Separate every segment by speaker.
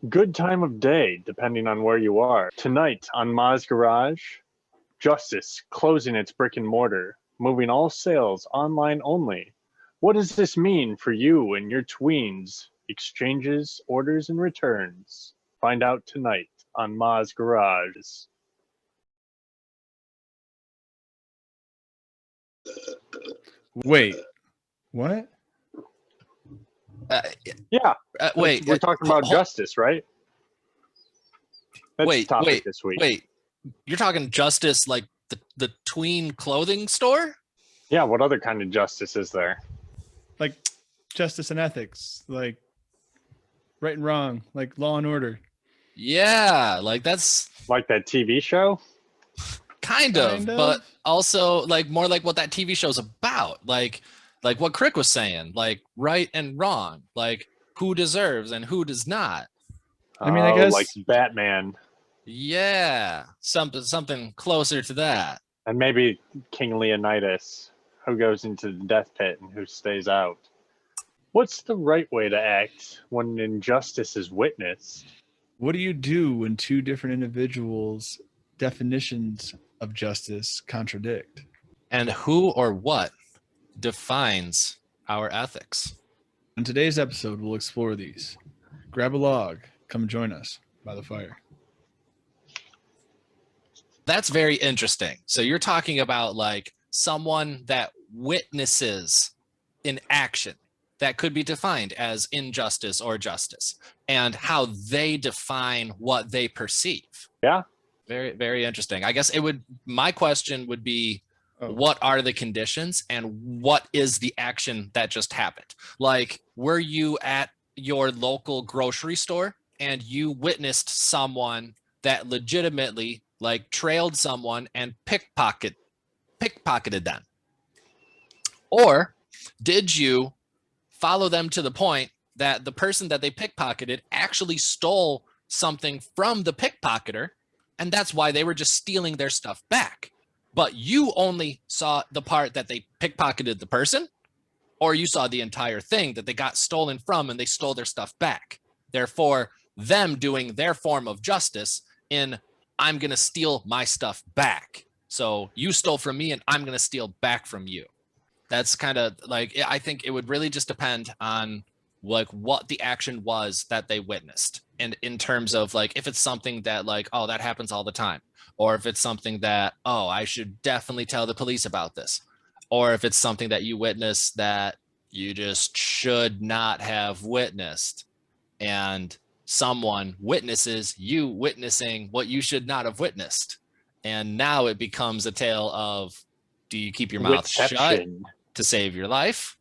Speaker 1: Good time of day, depending on where you are. Tonight on Ma's Garage, Justice closing its brick and mortar, moving all sales online only. What does this mean for you and your tweens? Exchanges, orders, and returns. Find out tonight on Ma's Garage.
Speaker 2: Wait, what?
Speaker 3: Uh,
Speaker 1: Yeah,
Speaker 3: wait,
Speaker 1: we're talking about justice, right? That's the
Speaker 3: wait,
Speaker 1: topic
Speaker 3: wait,
Speaker 1: this week.
Speaker 3: wait. You're talking justice like the tween clothing store?
Speaker 1: Yeah, what other kind of justice is there?
Speaker 2: Like justice and ethics, like right and wrong, like Law and Order.
Speaker 3: Yeah, like that's
Speaker 1: Like that TV show?
Speaker 3: kind of, but also like more like what that TV show's about. Like what Crick was saying, like right and wrong, like who deserves and who does not.
Speaker 2: I mean, I guess
Speaker 1: like Batman.
Speaker 3: Yeah, something closer to that.
Speaker 1: And maybe King Leonidas, who goes into the death pit and who stays out. What's the right way to act when an injustice is witnessed?
Speaker 2: what do you do when two different individuals' definitions of justice contradict?
Speaker 3: And who or what defines our ethics?
Speaker 2: On today's episode, we'll explore these. Grab a log, come join us by the fire.
Speaker 3: That's very interesting. So you're talking about like someone that witnesses an action that could be defined as injustice or justice, and how they define what they perceive.
Speaker 1: Yeah.
Speaker 3: Very, very interesting. I guess my question would be, what are the conditions and what is the action that just happened? Like, were you at your local grocery store and you witnessed someone that legitimately like trailed someone and pickpocketed them? Or did you follow them to the point that the person that they pickpocketed actually stole something from the pickpocketer, and that's why they were just stealing their stuff back? But you only saw the part that they pickpocketed the person, or you saw the entire thing that they got stolen from and they stole their stuff back. Therefore, them doing their form of justice in, I'm going to steal my stuff back. So you stole from me and I'm going to steal back from you. That's kind of like, I think it would really just depend on like what the action was that they witnessed. And in terms of like, if it's something that like, oh, that happens all the time. Or if it's something that, oh, I should definitely tell the police about this. Or if it's something that you witness that you just should not have witnessed, and someone witnesses you witnessing what you should not have witnessed. And now it becomes a tale of, do you keep your mouth shut to save your life?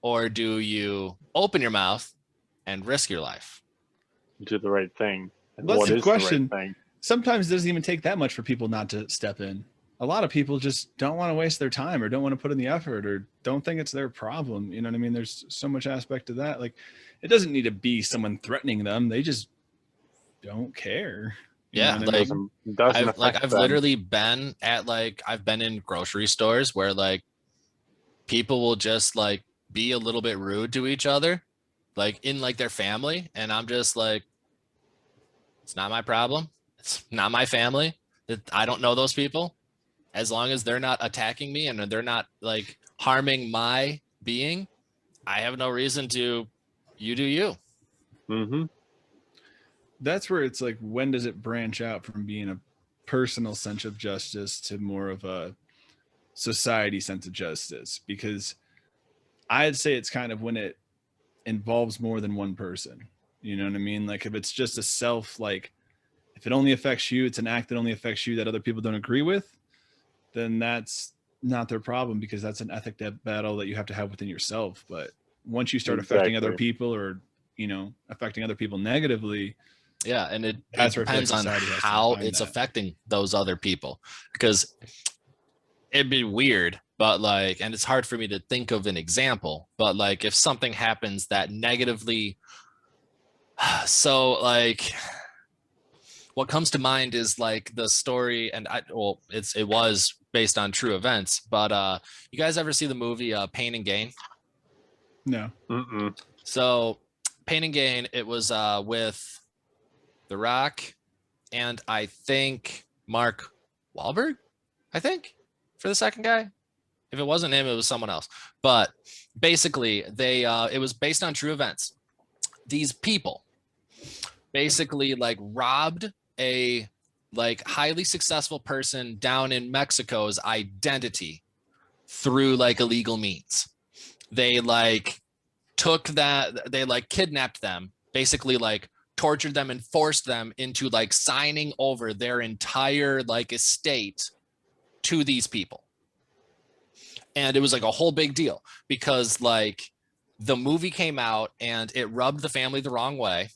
Speaker 3: Or do you open your mouth and risk your life?
Speaker 1: Do the right thing.
Speaker 2: And that's the question. The right thing? Sometimes it doesn't even take that much for people not to step in. A lot of people just don't want to waste their time or don't want to put in the effort or don't think it's their problem. You know what I mean? There's so much aspect to that. Like, it doesn't need to be someone threatening them. They just don't care.
Speaker 3: Yeah, like I've literally been at I've been in grocery stores where like people will just like be a little bit rude to each other, like in like their family, and I'm just like, it's not my problem. It's not my family. I don't know those people. As long as they're not attacking me and they're not like harming my being, I have no reason to. You do you.
Speaker 1: Mm-hmm.
Speaker 2: That's where it's like, when does it branch out from being a personal sense of justice to more of a society sense of justice? Because I'd say it's kind of when it involves more than one person. You know what I mean? Like, if it's just a self, like, if it only affects you, it's an act that only affects you that other people don't agree with, then that's not their problem, because that's an ethic battle that you have to have within yourself. But once you start affecting other people, or, you know, affecting other people negatively.
Speaker 3: Yeah. And it depends on how it's affecting those other people, because it'd be weird, but like, and it's hard for me to think of an example, but like if something happens that negatively, so like what comes to mind is like the story, and it was based on true events, but you guys ever see the movie Pain and Gain?
Speaker 2: No.
Speaker 1: Mm-mm.
Speaker 3: So Pain and Gain, it was with The Rock, and I think Mark Wahlberg, I think, for the second guy. If it wasn't him, it was someone else. But basically, it was based on true events. These people basically like robbed a like highly successful person down in Mexico's identity through like illegal means. They like took that, they like kidnapped them, basically like tortured them and forced them into like signing over their entire like estate to these people. And it was like a whole big deal because like the movie came out and it rubbed the family the wrong way,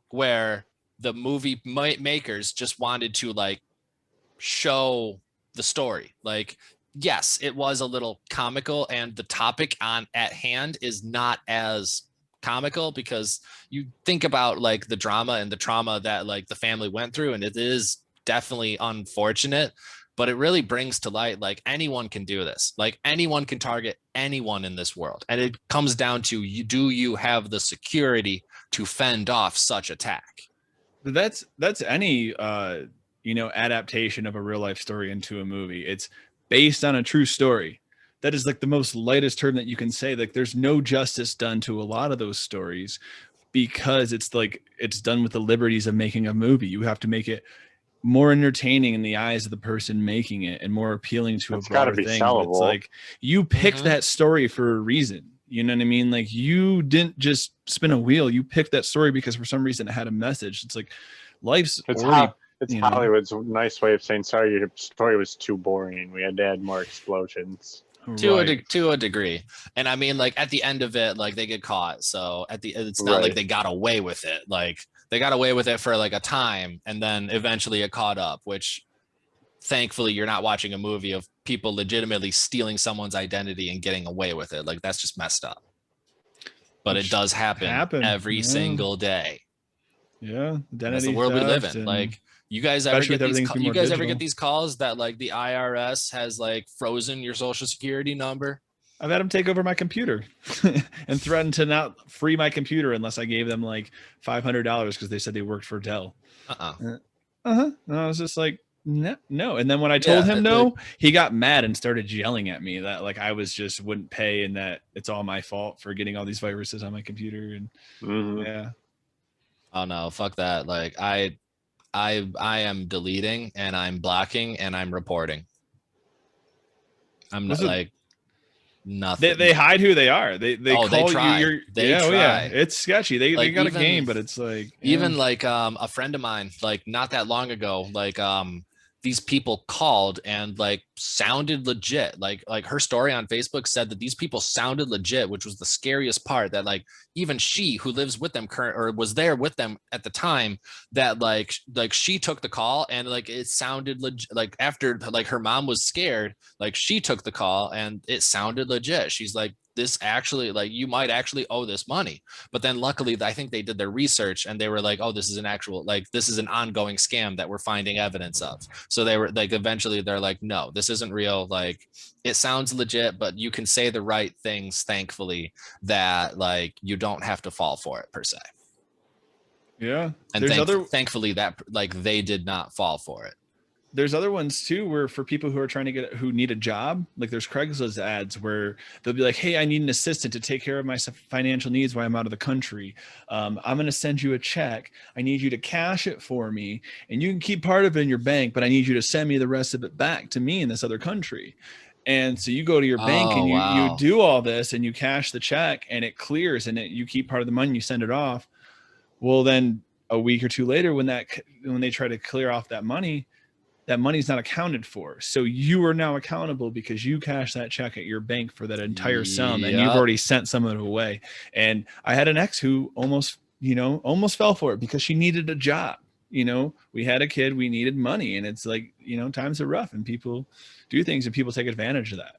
Speaker 3: where the movie makers just wanted to like show the story. Like, yes, it was a little comical, and the topic at hand is not as comical because you think about like the drama and the trauma that like the family went through, and it is definitely unfortunate, but it really brings to light like anyone can do this. Like anyone can target anyone in this world, and it comes down to do you have the security to fend off such attack?
Speaker 2: That's any adaptation of a real life story into a movie. It's based on a true story. That is like the most lightest term that you can say. Like there's no justice done to a lot of those stories because it's like it's done with the liberties of making a movie. You have to make it more entertaining in the eyes of the person making it and more appealing to a broader thing. But it's like you picked that story for a reason. You know what I mean? Like you didn't just spin a wheel. You picked that story because for some reason it had a message. It's like life's already.
Speaker 1: It's Hollywood's nice way of saying, sorry, your story was too boring. We had to add more explosions.
Speaker 3: To a degree. And I mean, like at the end of it, like they get caught. So it's not like they got away with it. Like they got away with it for like a time, and then eventually it caught up, which thankfully you're not watching a movie of people legitimately stealing someone's identity and getting away with it. Like that's just messed up. But it does happen every single day.
Speaker 2: Yeah.
Speaker 3: That's the world we live in. Like you guys ever get these calls that like the IRS has like frozen your social security number?
Speaker 2: I've had them take over my computer and threaten to not free my computer unless I gave them like $500 because they said they worked for Dell. And I was just like, no. And then when I told him no, he got mad and started yelling at me that like I was just wouldn't pay and that it's all my fault for getting all these viruses on my computer. And yeah.
Speaker 3: Oh no, fuck that. Like I am deleting and I'm blocking and I'm reporting. I'm not like nothing.
Speaker 2: They hide who they are. They call
Speaker 3: try.
Speaker 2: you.
Speaker 3: They try.
Speaker 2: Yeah. It's sketchy. They got a game, but it's like
Speaker 3: even like a friend of mine, like not that long ago, like these people called and like sounded legit. Like her story on Facebook said that these people sounded legit, which was the scariest part, that like even she who lives with them or was there with them at the time, that like she took the call and like it sounded legit. Like after like her mom was scared, like she took the call and it sounded legit. She's like, this actually, like you might actually owe this money. But then luckily I think they did their research and they were like, oh, this is an ongoing scam that we're finding evidence of. So they were like, eventually they're like, no, this isn't real. Like it sounds legit, but you can say the right things, thankfully, that like you don't have to fall for it per se.
Speaker 2: Yeah.
Speaker 3: And thankfully that like they did not fall for it.
Speaker 2: There's other ones too, where for people who are who need a job, like there's Craigslist ads where they'll be like, hey, I need an assistant to take care of my financial needs while I'm out of the country. I'm going to send you a check. I need you to cash it for me and you can keep part of it in your bank, but I need you to send me the rest of it back to me in this other country. And so you go to your bank and you do all this and you cash the check and it clears and you keep part of the money, you send it off. Well, then a week or two later, when they try to clear off that money's not accounted for. So you are now accountable because you cashed that check at your bank for that entire sum and you've already sent some of it away. And I had an ex who almost fell for it because she needed a job. We had a kid, we needed money, and it's like, times are rough and people do things and people take advantage of that.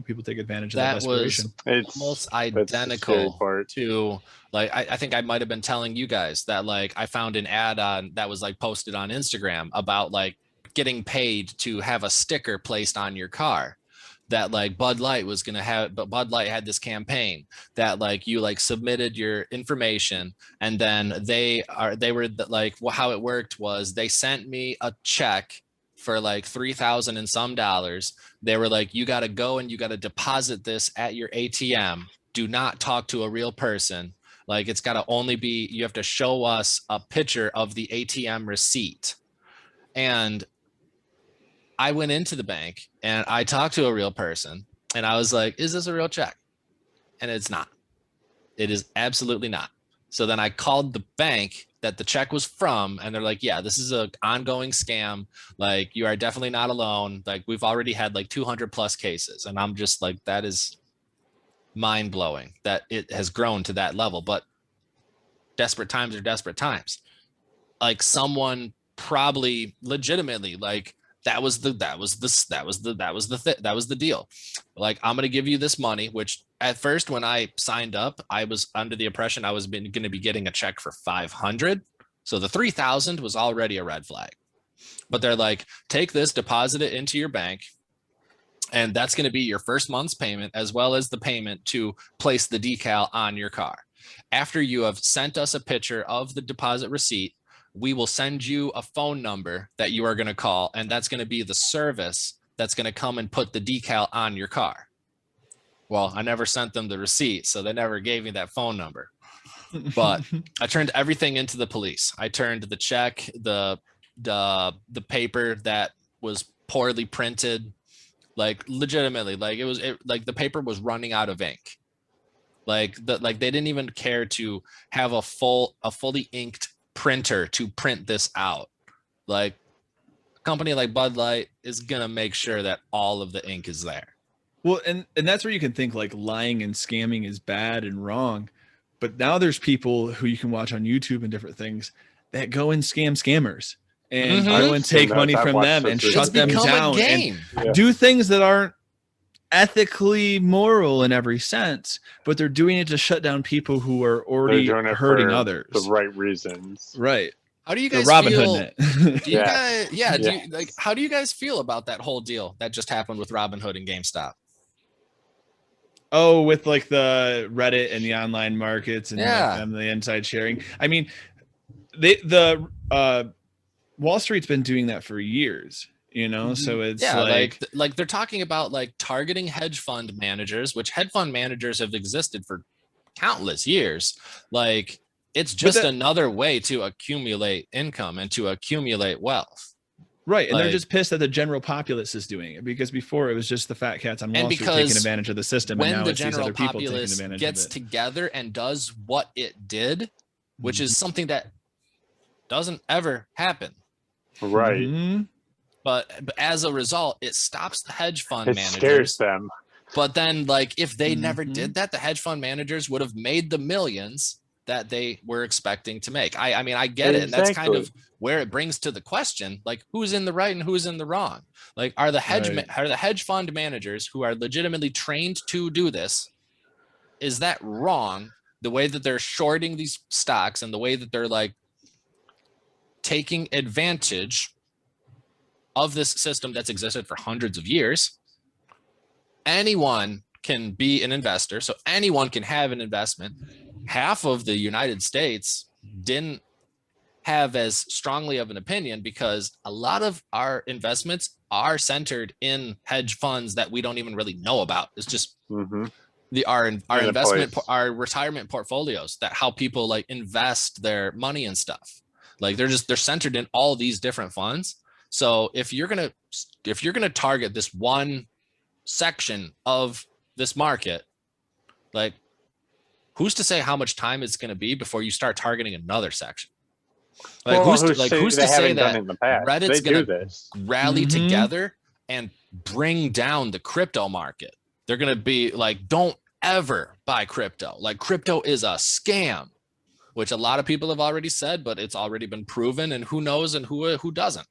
Speaker 2: People take advantage of that desperation.
Speaker 3: It's almost identical to like, I think I might've been telling you guys that like, I found an ad that was like posted on Instagram about like getting paid to have a sticker placed on your car. that like Bud Light was going to have, but Bud Light had this campaign that like you like submitted your information, and then they were like, well, how it worked was they sent me a check for like 3,000 and some dollars. They were like, you got to go and you got to deposit this at your ATM. Do not talk to a real person. Like it's got to only be, you have to show us a picture of the ATM receipt. And I went into the bank and I talked to a real person and I was like, is this a real check? And it's not. It is absolutely not. So then I called the bank that the check was from, and they're like, yeah, this is an ongoing scam. Like, you are definitely not alone. Like, we've already had like 200 plus cases. And I'm just like, that is mind blowing that it has grown to that level. But desperate times are desperate times. Like, someone probably legitimately, like, that was the deal. Like, I'm going to give you this money, which at first when I signed up, I was under the impression I was going to be getting a check for 500. So the 3,000 was already a red flag. But they're like, take this, deposit it into your bank, and that's going to be your first month's payment as well as the payment to place the decal on your car. After you have sent us a picture of the deposit receipt, we will send you a phone number that you are going to call, and that's going to be the service that's going to come and put the decal on your car. Well, I never sent them the receipt, so they never gave me that phone number. But I turned everything into the police. I turned the check, the paper that was poorly printed, like legitimately, like like the paper was running out of ink. Like they didn't even care to have a fully inked printer to print this out. Like, a company like Bud Light is gonna make sure that all of the ink is there.
Speaker 2: Well, and that's where you can think like lying and scamming is bad and wrong. But now there's people who you can watch on YouTube and different things that go and scam scammers and go and take money from them and shut them down and do things that aren't ethically moral in every sense, but they're doing it to shut down people who are already hurting others.
Speaker 1: The right reasons.
Speaker 2: Right.
Speaker 3: How do you guys
Speaker 2: Robin
Speaker 3: feel?
Speaker 2: Hood
Speaker 3: Do you guys, do you, like, how do you guys feel about that whole deal that just happened with Robin Hood and GameStop?
Speaker 2: Oh, with like the Reddit and the online markets and the inside sharing. I mean, the Wall Street's been doing that for years, you know. So it's
Speaker 3: like they're talking about like targeting hedge fund managers, which hedge fund managers have existed for countless years. Like, it's just another way to accumulate income and to accumulate wealth.
Speaker 2: Right. And they're just pissed that the general populace is doing it, because before it was just the fat cats on Wall Street taking advantage of the system.
Speaker 3: When
Speaker 2: and now
Speaker 3: the
Speaker 2: it's these
Speaker 3: general
Speaker 2: other people taking
Speaker 3: populace
Speaker 2: advantage
Speaker 3: gets
Speaker 2: of it.
Speaker 3: together and does what it did, which is something that doesn't ever happen.
Speaker 1: Right.
Speaker 3: But as a result, it stops the hedge fund managers.
Speaker 1: It scares them.
Speaker 3: But then, like, if they never did that, the hedge fund managers would have made the millions that they were expecting to make. I mean, I get it. And that's kind of where it brings to the question, like, who's in the right and who's in the wrong? Like, are the hedge fund managers who are legitimately trained to do this, is that wrong? The way that they're shorting these stocks and the way that they're like taking advantage of this system that's existed for hundreds of years. Anyone can be an investor, so anyone can have an investment. Half of the United States didn't have as strongly of an opinion because a lot of our investments are centered in hedge funds that we don't even really know about. It's just our investment, our retirement portfolios, that how people like invest their money and stuff. Like, they're centered in all these different funds. So if you're gonna target this one section of this market, like, who's to say how much time it's going to be before you start targeting another section? Like, who's to say that Reddit's going to rally together and bring down the crypto market? They're going to be like, don't ever buy crypto. Like, crypto is a scam, which a lot of people have already said, but it's already been proven, and who knows and who doesn't.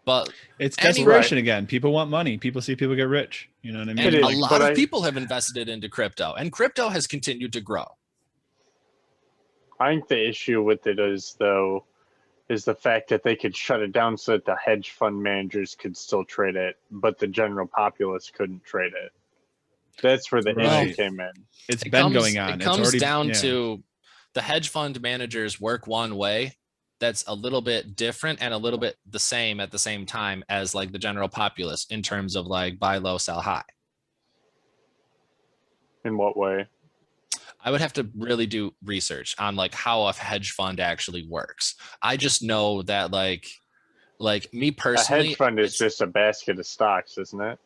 Speaker 3: But
Speaker 2: it's desperation again. People want money. People see people get rich. You know what I mean?
Speaker 3: And a lot of people have invested into crypto, and crypto has continued to grow.
Speaker 1: I think the issue with it is, though, is the fact that they could shut it down so that the hedge fund managers could still trade it, but the general populace couldn't trade it. That's where the
Speaker 2: Right.
Speaker 1: issue came in.
Speaker 2: It's been going on.
Speaker 3: It
Speaker 2: It's
Speaker 3: comes
Speaker 2: already
Speaker 3: down
Speaker 2: yeah.
Speaker 3: to the hedge fund managers work one way that's a little bit different and a little bit the same at the same time as like the general populace in terms of like buy low, sell high.
Speaker 1: In what way?
Speaker 3: I would have to really do research on like how a hedge fund actually works. I just know that like me
Speaker 1: A
Speaker 3: personally,
Speaker 1: hedge fund is just a basket of stocks, isn't it?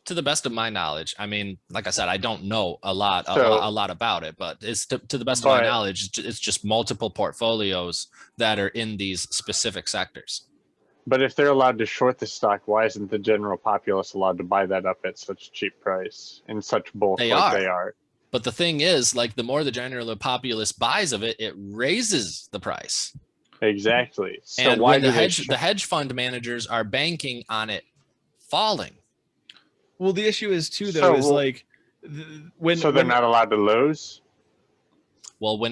Speaker 3: to the best of my knowledge. I mean, like I said, I don't know a lot about it, but it's to the best of my knowledge, it's just multiple portfolios that are in these specific sectors.
Speaker 1: But if they're allowed to short the stock, why isn't the general populace allowed to buy that up at such a cheap price in such bulk they are?
Speaker 3: But the thing is, like the more the general populace buys of it, it raises the price.
Speaker 1: Exactly. So
Speaker 3: and
Speaker 1: why
Speaker 3: when the hedge fund managers are banking on it falling.
Speaker 2: Well, the issue is too, though, is like
Speaker 1: when they're not allowed to lose.
Speaker 3: Well,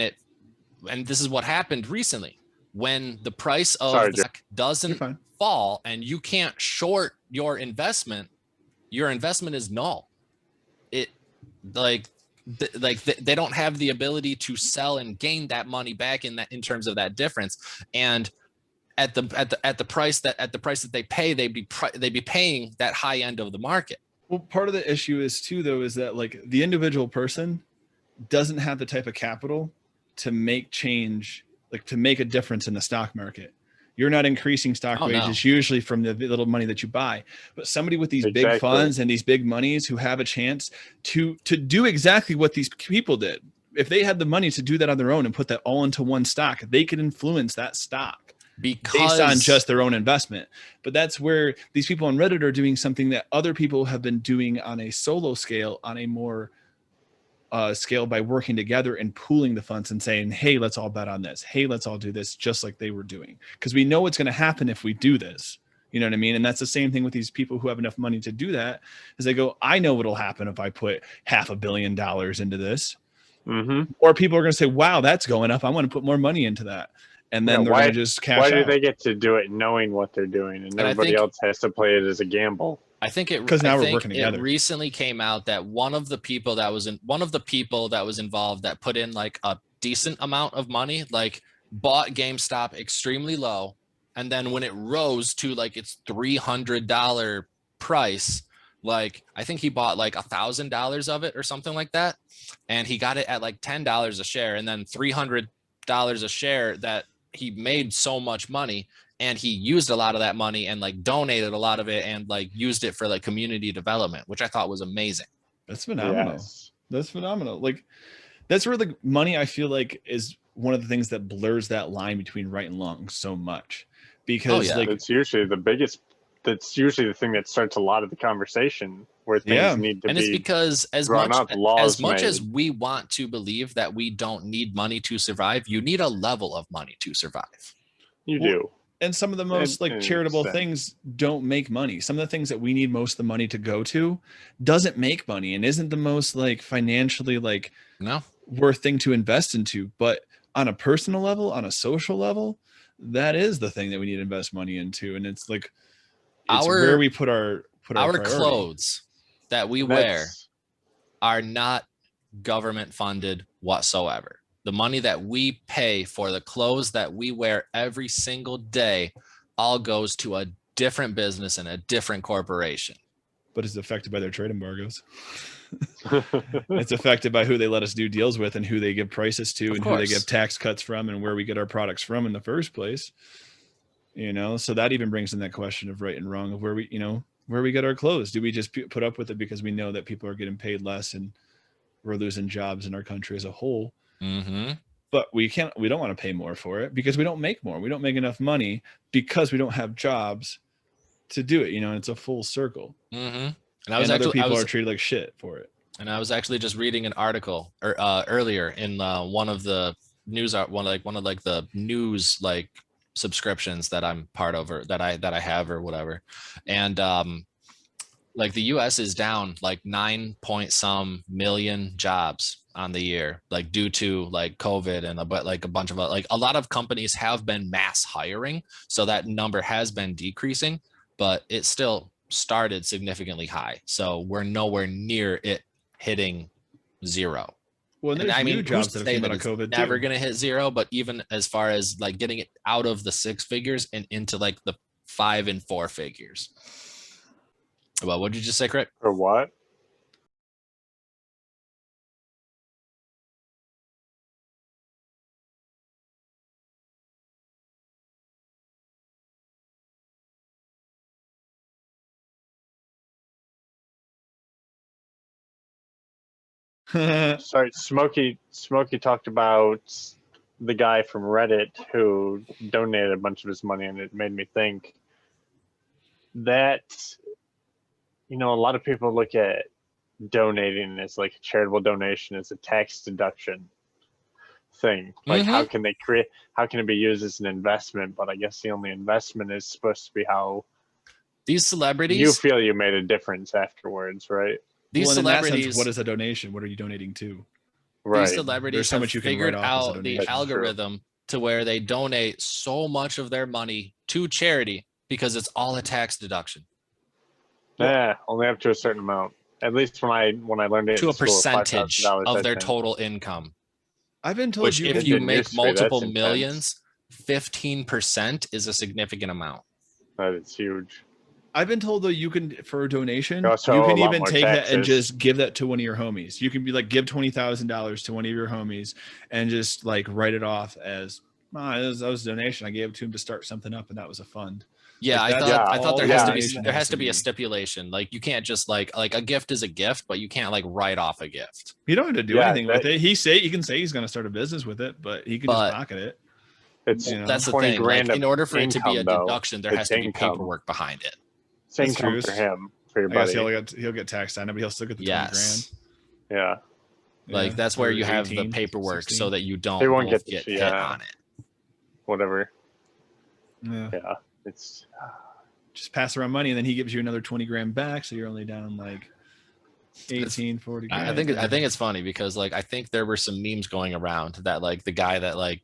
Speaker 3: and this is what happened recently, when the price of the stock doesn't fall and you can't short your investment is null. It they don't have the ability to sell and gain that money back in terms of that difference. And at the price that they pay, they'd be paying that high end of the market.
Speaker 2: Well, part of the issue is too, though, is that like the individual person doesn't have the type of capital to make change, like to make a difference in the stock market. You're not increasing stock wages usually from the little money that you buy, but somebody with these big funds and these big monies who have a chance to do exactly what these people did. If they had the money to do that on their own and put that all into one stock, they could influence that stock based on just their own investment. But that's where these people on Reddit are doing something that other people have been doing on a solo scale, on a more scale, by working together and pooling the funds and saying, hey, let's all bet on this. Hey, let's all do this, just like they were doing. Because we know what's going to happen if we do this. You know what I mean? And that's the same thing with these people who have enough money to do that, is they go, I know what'll happen if I put $500 million into this.
Speaker 1: Mm-hmm.
Speaker 2: Or people are going to say, wow, that's going up. I want to put more money into that. And then they're going to just cash out.
Speaker 1: Why do they get to do it knowing what they're doing and everybody else has to play it as a gamble?
Speaker 3: I think we're working together. It recently came out that one of the people that was involved that put in like a decent amount of money, like bought GameStop extremely low, and then when it rose to like its $300 price, like I think he bought like $1,000 of it or something like that, and he got it at like $10 a share, and then $300 a share that he made so much money, and he used a lot of that money and like donated a lot of it and like used it for like community development, which I thought was amazing.
Speaker 2: That's phenomenal. Yes. That's phenomenal. Like that's where the money, I feel like, is one of the things that blurs that line between right and wrong so much, because like
Speaker 1: it's usually that's usually the thing that starts a lot of the conversation where things need to be.
Speaker 3: And it's because as much as we want to believe that we don't need money to survive, you need a level of money to survive.
Speaker 1: You do.
Speaker 2: And some of the most charitable things don't make money. Some of the things that we need most of the money to go to doesn't make money and isn't the most like financially worth thing to invest into. But on a personal level, on a social level, that is the thing that we need to invest money into. And it's like, it's where we put our
Speaker 3: clothes that we wear are not government funded whatsoever. The money that we pay for the clothes that we wear every single day all goes to a different business and a different corporation.
Speaker 2: But it's affected by their trade embargoes. It's affected by who they let us do deals with and who they give prices to and who they give tax cuts from and where we get our products from in the first place. You know, so that even brings in that question of right and wrong of where we get our clothes. Do we just put up with it because we know that people are getting paid less and we're losing jobs in our country as a whole?
Speaker 3: Mm-hmm.
Speaker 2: But we don't want to pay more for it because we don't make more. We don't make enough money because we don't have jobs to do it. You know, and it's a full circle.
Speaker 3: Mm-hmm.
Speaker 2: And other people are treated like shit for it.
Speaker 3: And I was actually just reading an article earlier in one of the news, one of the news like subscriptions that I'm part of or that I have or whatever. And like the US is down like 9 point some million jobs on the year, like due to like COVID and but like a bunch of like a lot of companies have been mass hiring, so that number has been decreasing, but it still started significantly high. So we're nowhere near it hitting zero.
Speaker 2: Well, and
Speaker 3: And
Speaker 2: there's
Speaker 3: I mean,
Speaker 2: new
Speaker 3: who's
Speaker 2: jobs
Speaker 3: to
Speaker 2: that have
Speaker 3: say
Speaker 2: come
Speaker 3: that
Speaker 2: out of
Speaker 3: it's
Speaker 2: COVID
Speaker 3: never
Speaker 2: too.
Speaker 3: going to hit zero? But even as far as like getting it out of the 6 figures and into like the 5 and 4 figures. Well, what did you just say, Crick?
Speaker 1: For what? Sorry, Smokey talked about the guy from Reddit who donated a bunch of his money, and it made me think that, you know, a lot of people look at donating as like a charitable donation as a tax deduction thing. Like how can it be used as an investment? But I guess the only investment is supposed to be how
Speaker 3: These celebrities,
Speaker 1: you feel you made a difference afterwards, right?
Speaker 3: these
Speaker 2: Well, and in that sense,
Speaker 3: celebrities,
Speaker 2: what is a donation? What are you donating to?
Speaker 1: Right.
Speaker 3: these celebrities
Speaker 2: There's so
Speaker 3: have
Speaker 2: much you can
Speaker 3: figured
Speaker 2: write off as a
Speaker 3: out the
Speaker 2: donation.
Speaker 3: algorithm to where they donate so much of their money to charity because it's all a tax deduction.
Speaker 1: Yeah, only up to a certain amount. At least when I learned it
Speaker 3: To
Speaker 1: in
Speaker 3: a
Speaker 1: school,
Speaker 3: percentage
Speaker 1: $5,000,
Speaker 3: of
Speaker 1: I
Speaker 3: their
Speaker 1: think.
Speaker 3: total income.
Speaker 2: I've been told
Speaker 3: Which
Speaker 2: you
Speaker 3: if
Speaker 2: can,
Speaker 3: you
Speaker 1: didn't
Speaker 3: make
Speaker 1: used to be. That's
Speaker 3: multiple
Speaker 1: intense.
Speaker 3: millions, 15% is a significant amount.
Speaker 1: That is huge.
Speaker 2: I've been told though you can, for a donation,
Speaker 1: You also
Speaker 2: you
Speaker 1: owe a
Speaker 2: can
Speaker 1: lot
Speaker 2: even
Speaker 1: more
Speaker 2: take that and
Speaker 1: taxes.
Speaker 2: just give that to one of your homies. You can be like, give $20,000 to one of your homies and just like write it off as, that was a donation. I gave it to him to start something up, and that was a fund.
Speaker 3: Yeah,
Speaker 2: Like,
Speaker 3: I
Speaker 2: that's
Speaker 3: thought
Speaker 2: all
Speaker 3: there
Speaker 2: the
Speaker 3: has to be
Speaker 2: donation
Speaker 3: there has to be a
Speaker 2: be.
Speaker 3: stipulation. Like you can't just like a gift is a gift, but you can't like write off a gift.
Speaker 2: You don't have to do
Speaker 1: Yeah,
Speaker 2: anything with it. He can say he's going to start a business with it, but he can just
Speaker 3: But
Speaker 2: pocket it.
Speaker 1: It's
Speaker 2: You know?
Speaker 3: that's the
Speaker 1: 20
Speaker 3: thing.
Speaker 1: grand
Speaker 3: Like in
Speaker 1: of
Speaker 3: order for it to be a
Speaker 1: income, though.
Speaker 3: deduction, there
Speaker 1: It's
Speaker 3: has to be
Speaker 1: income.
Speaker 3: paperwork behind it.
Speaker 1: It's
Speaker 2: That's
Speaker 1: income
Speaker 2: true.
Speaker 1: for him, for your
Speaker 2: I guess
Speaker 1: buddy.
Speaker 2: he'll get taxed on it, but he'll still get the
Speaker 3: Yes.
Speaker 2: 20 grand.
Speaker 1: Yeah,
Speaker 3: Like that's where
Speaker 2: or
Speaker 3: you have the
Speaker 2: 18,
Speaker 3: paperwork
Speaker 2: 16.
Speaker 3: so that you don't
Speaker 1: They won't
Speaker 3: both
Speaker 1: get
Speaker 3: get
Speaker 1: the-
Speaker 3: hit
Speaker 1: yeah.
Speaker 3: on it.
Speaker 1: whatever.
Speaker 2: Yeah.
Speaker 1: Yeah, it's
Speaker 2: Just pass around money, and then he gives you another 20 grand back, so you're only down like 18, 40 grand.
Speaker 3: I think it's funny because like I think there were some memes going around that like the guy that like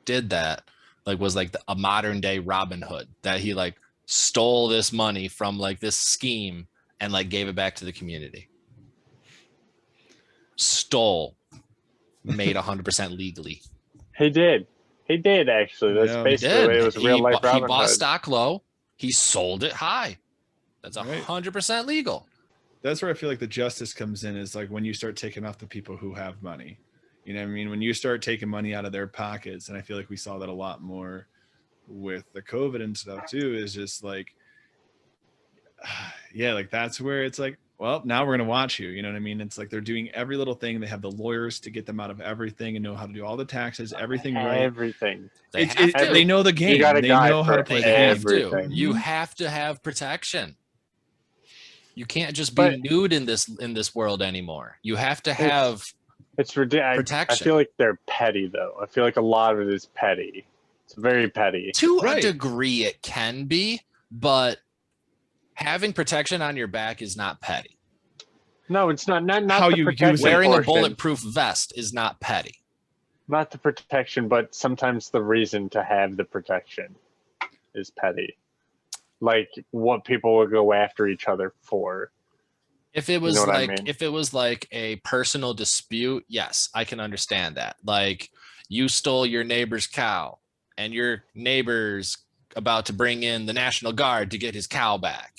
Speaker 3: did that like was like a modern day Robin Hood, that he like stole this money from like this scheme and like gave it back to the community. Stole, made 100% legally.
Speaker 1: he did actually. That's
Speaker 2: Yeah, he
Speaker 1: basically what it was. Real life
Speaker 3: He
Speaker 1: Robin
Speaker 3: bought
Speaker 1: Hood.
Speaker 3: stock low. He sold it high. That's 100% legal.
Speaker 2: That's where I feel like the justice comes in, is like when you start taking off the people who have money. You know what I mean? When you start taking money out of their pockets, and I feel like we saw that a lot more with the COVID and stuff too, is just like, yeah, like that's where it's like, well, now we're going to watch you. You know what I mean? It's like they're doing every little thing. They have the lawyers to get them out of everything and know how to do all the taxes, everything right.
Speaker 1: Everything.
Speaker 2: They know the game.
Speaker 1: You got a
Speaker 2: They
Speaker 1: guy
Speaker 2: know how
Speaker 1: for
Speaker 2: to play the
Speaker 3: They
Speaker 2: game.
Speaker 3: have to.
Speaker 1: everything.
Speaker 3: You have to have protection. You can't just be nude in this world anymore. You have to have
Speaker 1: It's ridiculous.
Speaker 3: protection.
Speaker 1: I feel like they're petty, though. I feel like a lot of it is petty. It's very petty.
Speaker 3: To a degree, it can be, but having protection on your back is not petty.
Speaker 1: No, it's not
Speaker 2: How
Speaker 1: the
Speaker 2: you
Speaker 1: protection
Speaker 2: use it.
Speaker 3: Wearing a
Speaker 1: portion.
Speaker 3: bulletproof vest is not petty.
Speaker 1: Not the protection, but sometimes the reason to have the protection is petty. Like what people will go after each other for.
Speaker 3: If it was
Speaker 1: You know what I
Speaker 3: like
Speaker 1: mean?
Speaker 3: if it was like a personal dispute, yes, I can understand that. Like you stole your neighbor's cow and your neighbor's about to bring in the National Guard to get his cow back.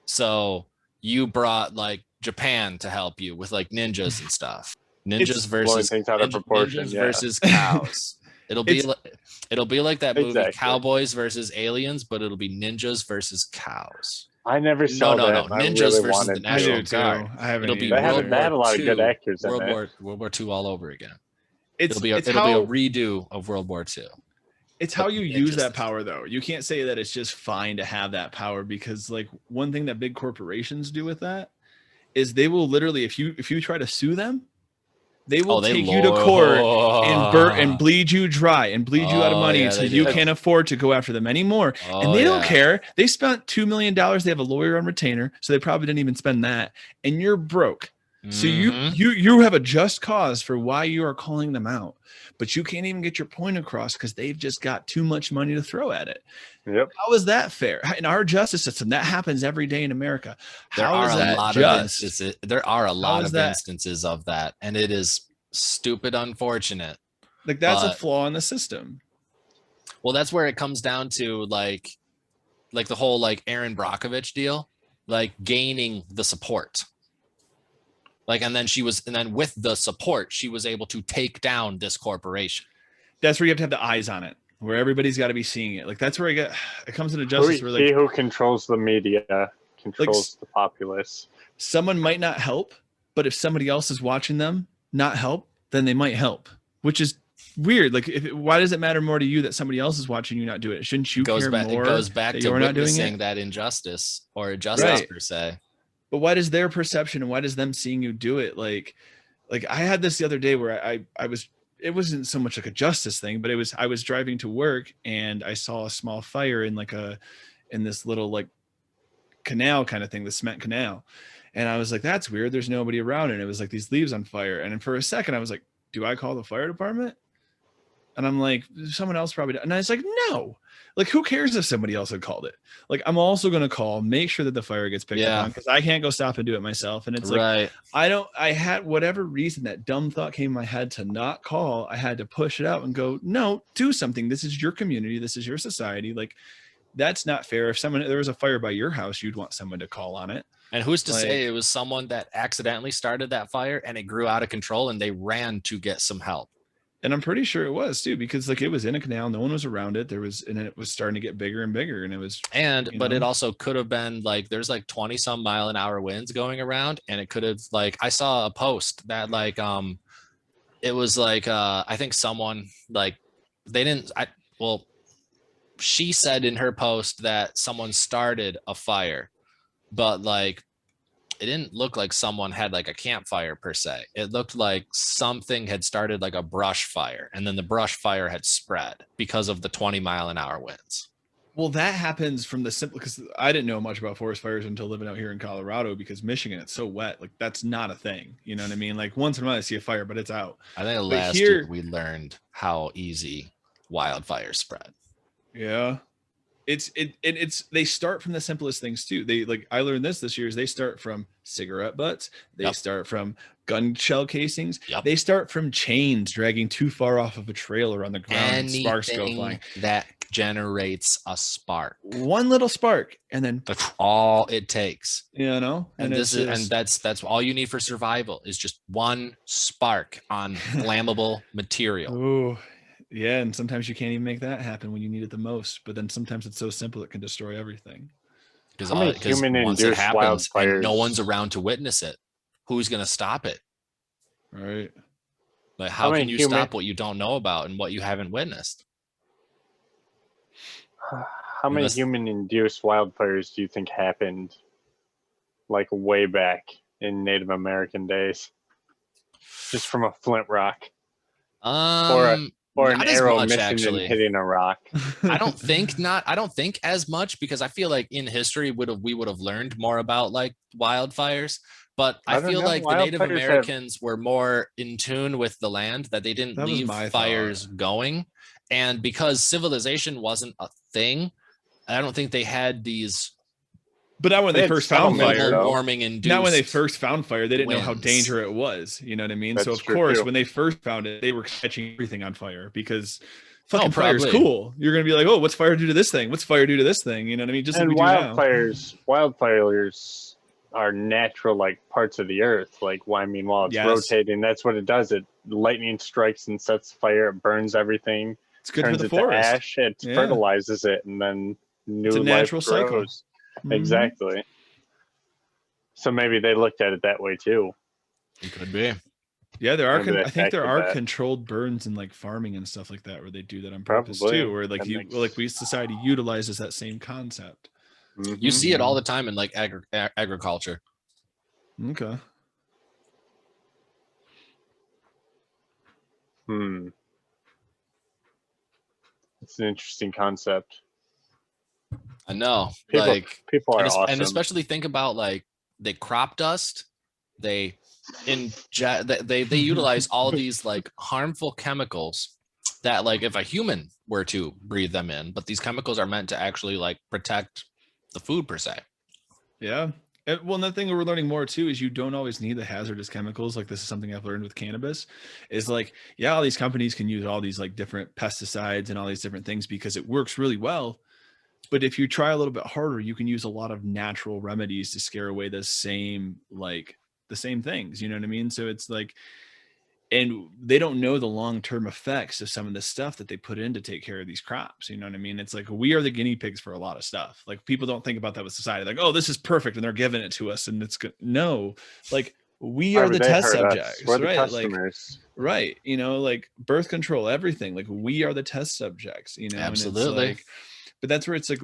Speaker 3: So you brought like Japan to help you with like ninjas and stuff. Ninjas versus
Speaker 1: things out of proportion,
Speaker 3: ninjas
Speaker 1: yeah.
Speaker 3: versus cows. It'll be like that movie
Speaker 1: Exactly.
Speaker 3: Cowboys versus Aliens, but it'll be ninjas versus cows.
Speaker 1: I never saw
Speaker 3: No.
Speaker 1: that. I
Speaker 3: Ninjas
Speaker 1: really
Speaker 3: versus
Speaker 1: wanted
Speaker 3: the
Speaker 1: to.
Speaker 2: I do
Speaker 3: National
Speaker 2: too.
Speaker 3: Guard.
Speaker 2: I haven't.
Speaker 3: It'll be
Speaker 1: They
Speaker 3: World
Speaker 1: had a
Speaker 3: War
Speaker 1: lot of
Speaker 3: II,
Speaker 1: good actors in
Speaker 3: World
Speaker 1: it.
Speaker 3: War II all over again.
Speaker 2: It'll
Speaker 3: be a redo of World War II.
Speaker 2: It's how you use that
Speaker 3: Ninjas.
Speaker 2: power, though. You can't say that it's just fine to have that power, because like one thing that big corporations do with that is they will literally, if you try to sue them, they will take you to court and bleed you dry and bleed you out of money until you can't afford to go after them anymore. And they don't care. They spent $2 million. They have a lawyer on retainer, so they probably didn't even spend that. And you're broke. So you have a just cause for why you are calling them out, but you can't even get your point across because they've just got too much money to throw at it.
Speaker 1: Yep.
Speaker 2: How is that fair? In our justice system, that happens every day in America.
Speaker 3: There
Speaker 2: How
Speaker 3: are
Speaker 2: is
Speaker 3: a
Speaker 2: that
Speaker 3: lot
Speaker 2: just?
Speaker 3: of instances. There are a lot
Speaker 2: is
Speaker 3: of
Speaker 2: that-
Speaker 3: instances of that, and it is stupid, unfortunate.
Speaker 2: Like that's a
Speaker 3: But-
Speaker 2: flaw in the system.
Speaker 3: Well, that's where it comes down to like the whole like Aaron Brockovich deal, like gaining the support. Like, and then with the support, she was able to take down this corporation.
Speaker 2: That's where you have the eyes on it, where everybody's got to be seeing it. Like that's where it comes into justice. Where, like,
Speaker 1: he who controls the media controls the populace.
Speaker 2: Someone might not help, but if somebody else is watching them not help, then they might help, which is weird. Like, why does it matter more to you that somebody else is watching you not do it? Shouldn't you care more?
Speaker 3: It goes back
Speaker 2: that
Speaker 3: to
Speaker 2: you're not doing
Speaker 3: witnessing
Speaker 2: it?
Speaker 3: that injustice or justice per se.
Speaker 2: But why does their perception and why does them seeing you do it? Like I had this the other day where I was, it wasn't so much like a justice thing, but I was driving to work and I saw a small fire in in this little like canal kind of thing, the cement canal. And I was like, that's weird. There's nobody around. And it was like these leaves on fire. And for a second I was like, do I call the fire department? And I'm like, someone else probably does. And I was like, no, like, who cares if somebody else had called it? Like, I'm also going to call, make sure that the fire gets picked up on, because I can't go stop and do it myself. And it's like, I had whatever reason, that dumb thought came in my head to not call. I had to push it out and go, no, do something. This is your community. This is your society. Like, that's not fair. If there was a fire by your house, you'd want someone to call on it.
Speaker 3: And who's to say it was someone that accidentally started that fire and it grew out of control and they ran to get some help?
Speaker 2: And I'm pretty sure it was too, because like it was in a canal, no one was around it. And it was starting to get bigger and bigger, and it was. But it also could have been like there's like 20-some mile-an-hour winds going around, and it could have like I saw a post that like it was like I think someone like she said in her post that someone started a fire, but like it didn't look like someone had like a campfire per se. It looked like something had started like a brush fire, and then the brush fire had spread because of the 20-mile-an-hour winds. Well, that happens from the simple, because I didn't know much about forest fires until living out here in Colorado, because Michigan, it's so wet. Like that's not a thing. You know what I mean? Like once in a while I see a fire, but it's out.
Speaker 3: I think last year we learned how easy wildfires spread.
Speaker 2: Yeah. It's they start from the simplest things too. They like, I learned this year, is they start from cigarette butts. They start from gun shell casings. They start from chains dragging too far off of a trailer on the ground.
Speaker 3: Anything
Speaker 2: and sparks go flying.
Speaker 3: That generates a spark.
Speaker 2: One little spark, and then
Speaker 3: that's all it takes.
Speaker 2: You know,
Speaker 3: and that's all you need for survival is just one spark on flammable material.
Speaker 2: Ooh. Yeah, and sometimes you can't even make that happen when you need it the most. But then sometimes it's so simple it can destroy everything.
Speaker 3: Because once it happens and no one's around to witness it, who's going to stop it?
Speaker 2: Right.
Speaker 3: Like, how can you stop what you don't know about and what you haven't witnessed?
Speaker 1: How many human-induced wildfires do you think happened, like way back in Native American days, just from a flint rock, or an arrow missing and hitting a rock?
Speaker 3: I don't think as much, because I feel like in history we would have learned more about like wildfires. But I feel like the Native Americans were more in tune with the land, that they didn't leave fires going. And because civilization wasn't a thing, I don't think they had these.
Speaker 2: But not when they first found fire.
Speaker 3: Not
Speaker 2: when they first found fire, they didn't know how dangerous it was. You know what I mean? So of course, when they first found it, they were catching everything on fire, because fucking fire is cool. You're gonna be like, oh, what's fire do to this thing? What's fire do to this thing? You know what I mean? Just
Speaker 1: and like wildfires are natural, like parts of the earth. Like, while it's rotating, that's what it does. It lightning strikes and sets fire. It burns everything.
Speaker 2: It's good for the forest.
Speaker 1: Ash. It fertilizes it, and then
Speaker 2: it's a natural cycle.
Speaker 1: Exactly. So maybe they looked at it that way too.
Speaker 3: It could be.
Speaker 2: Yeah, I think there are controlled burns in like farming and stuff like that, where they do that on purpose too, where like society utilizes that same concept.
Speaker 3: Mm-hmm. You see it all the time in like agriculture.
Speaker 2: Okay.
Speaker 1: It's an interesting concept.
Speaker 3: I know,
Speaker 1: people are awesome.
Speaker 3: And especially think about like the crop dust. They they utilize all these like harmful chemicals that like if a human were to breathe them in, but these chemicals are meant to actually like protect the food per se.
Speaker 2: Yeah. Well, another thing we're learning more too is you don't always need the hazardous chemicals. Like this is something I've learned with cannabis is like, yeah, all these companies can use all these like different pesticides and all these different things because it works really well. But if you try a little bit harder, you can use a lot of natural remedies to scare away the same things. You know what I mean? So it's like, and they don't know the long-term effects of some of the stuff that they put in to take care of these crops. You know what I mean? It's like, we are the guinea pigs for a lot of stuff. Like people don't think about that with society. Like, oh, this is perfect. And they're giving it to us. And it's good. No, like we are the test subjects,
Speaker 1: we're the
Speaker 2: right?
Speaker 1: customers.
Speaker 2: Like, right. You know, like birth control, everything, like we are the test subjects, you know?
Speaker 3: Absolutely.
Speaker 2: And it's like, but that's where it's like,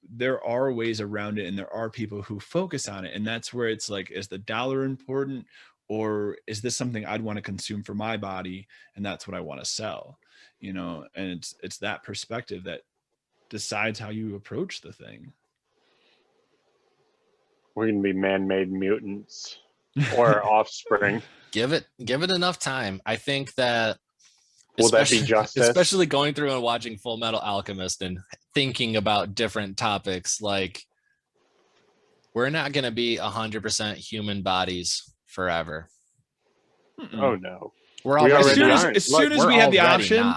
Speaker 2: there are ways around it and there are people who focus on it. And that's where it's like, is the dollar important? Or is this something I'd want to consume for my body? And that's what I want to sell, you know? And it's that perspective that decides how you approach the thing.
Speaker 1: We're going to be man-made mutants or offspring.
Speaker 3: Give it enough time. I think that
Speaker 1: will that be justice?
Speaker 3: Especially going through and watching Full Metal Alchemist and thinking about different topics, like we're not going to be 100% human bodies forever.
Speaker 1: Oh no.
Speaker 2: As soon as we have the option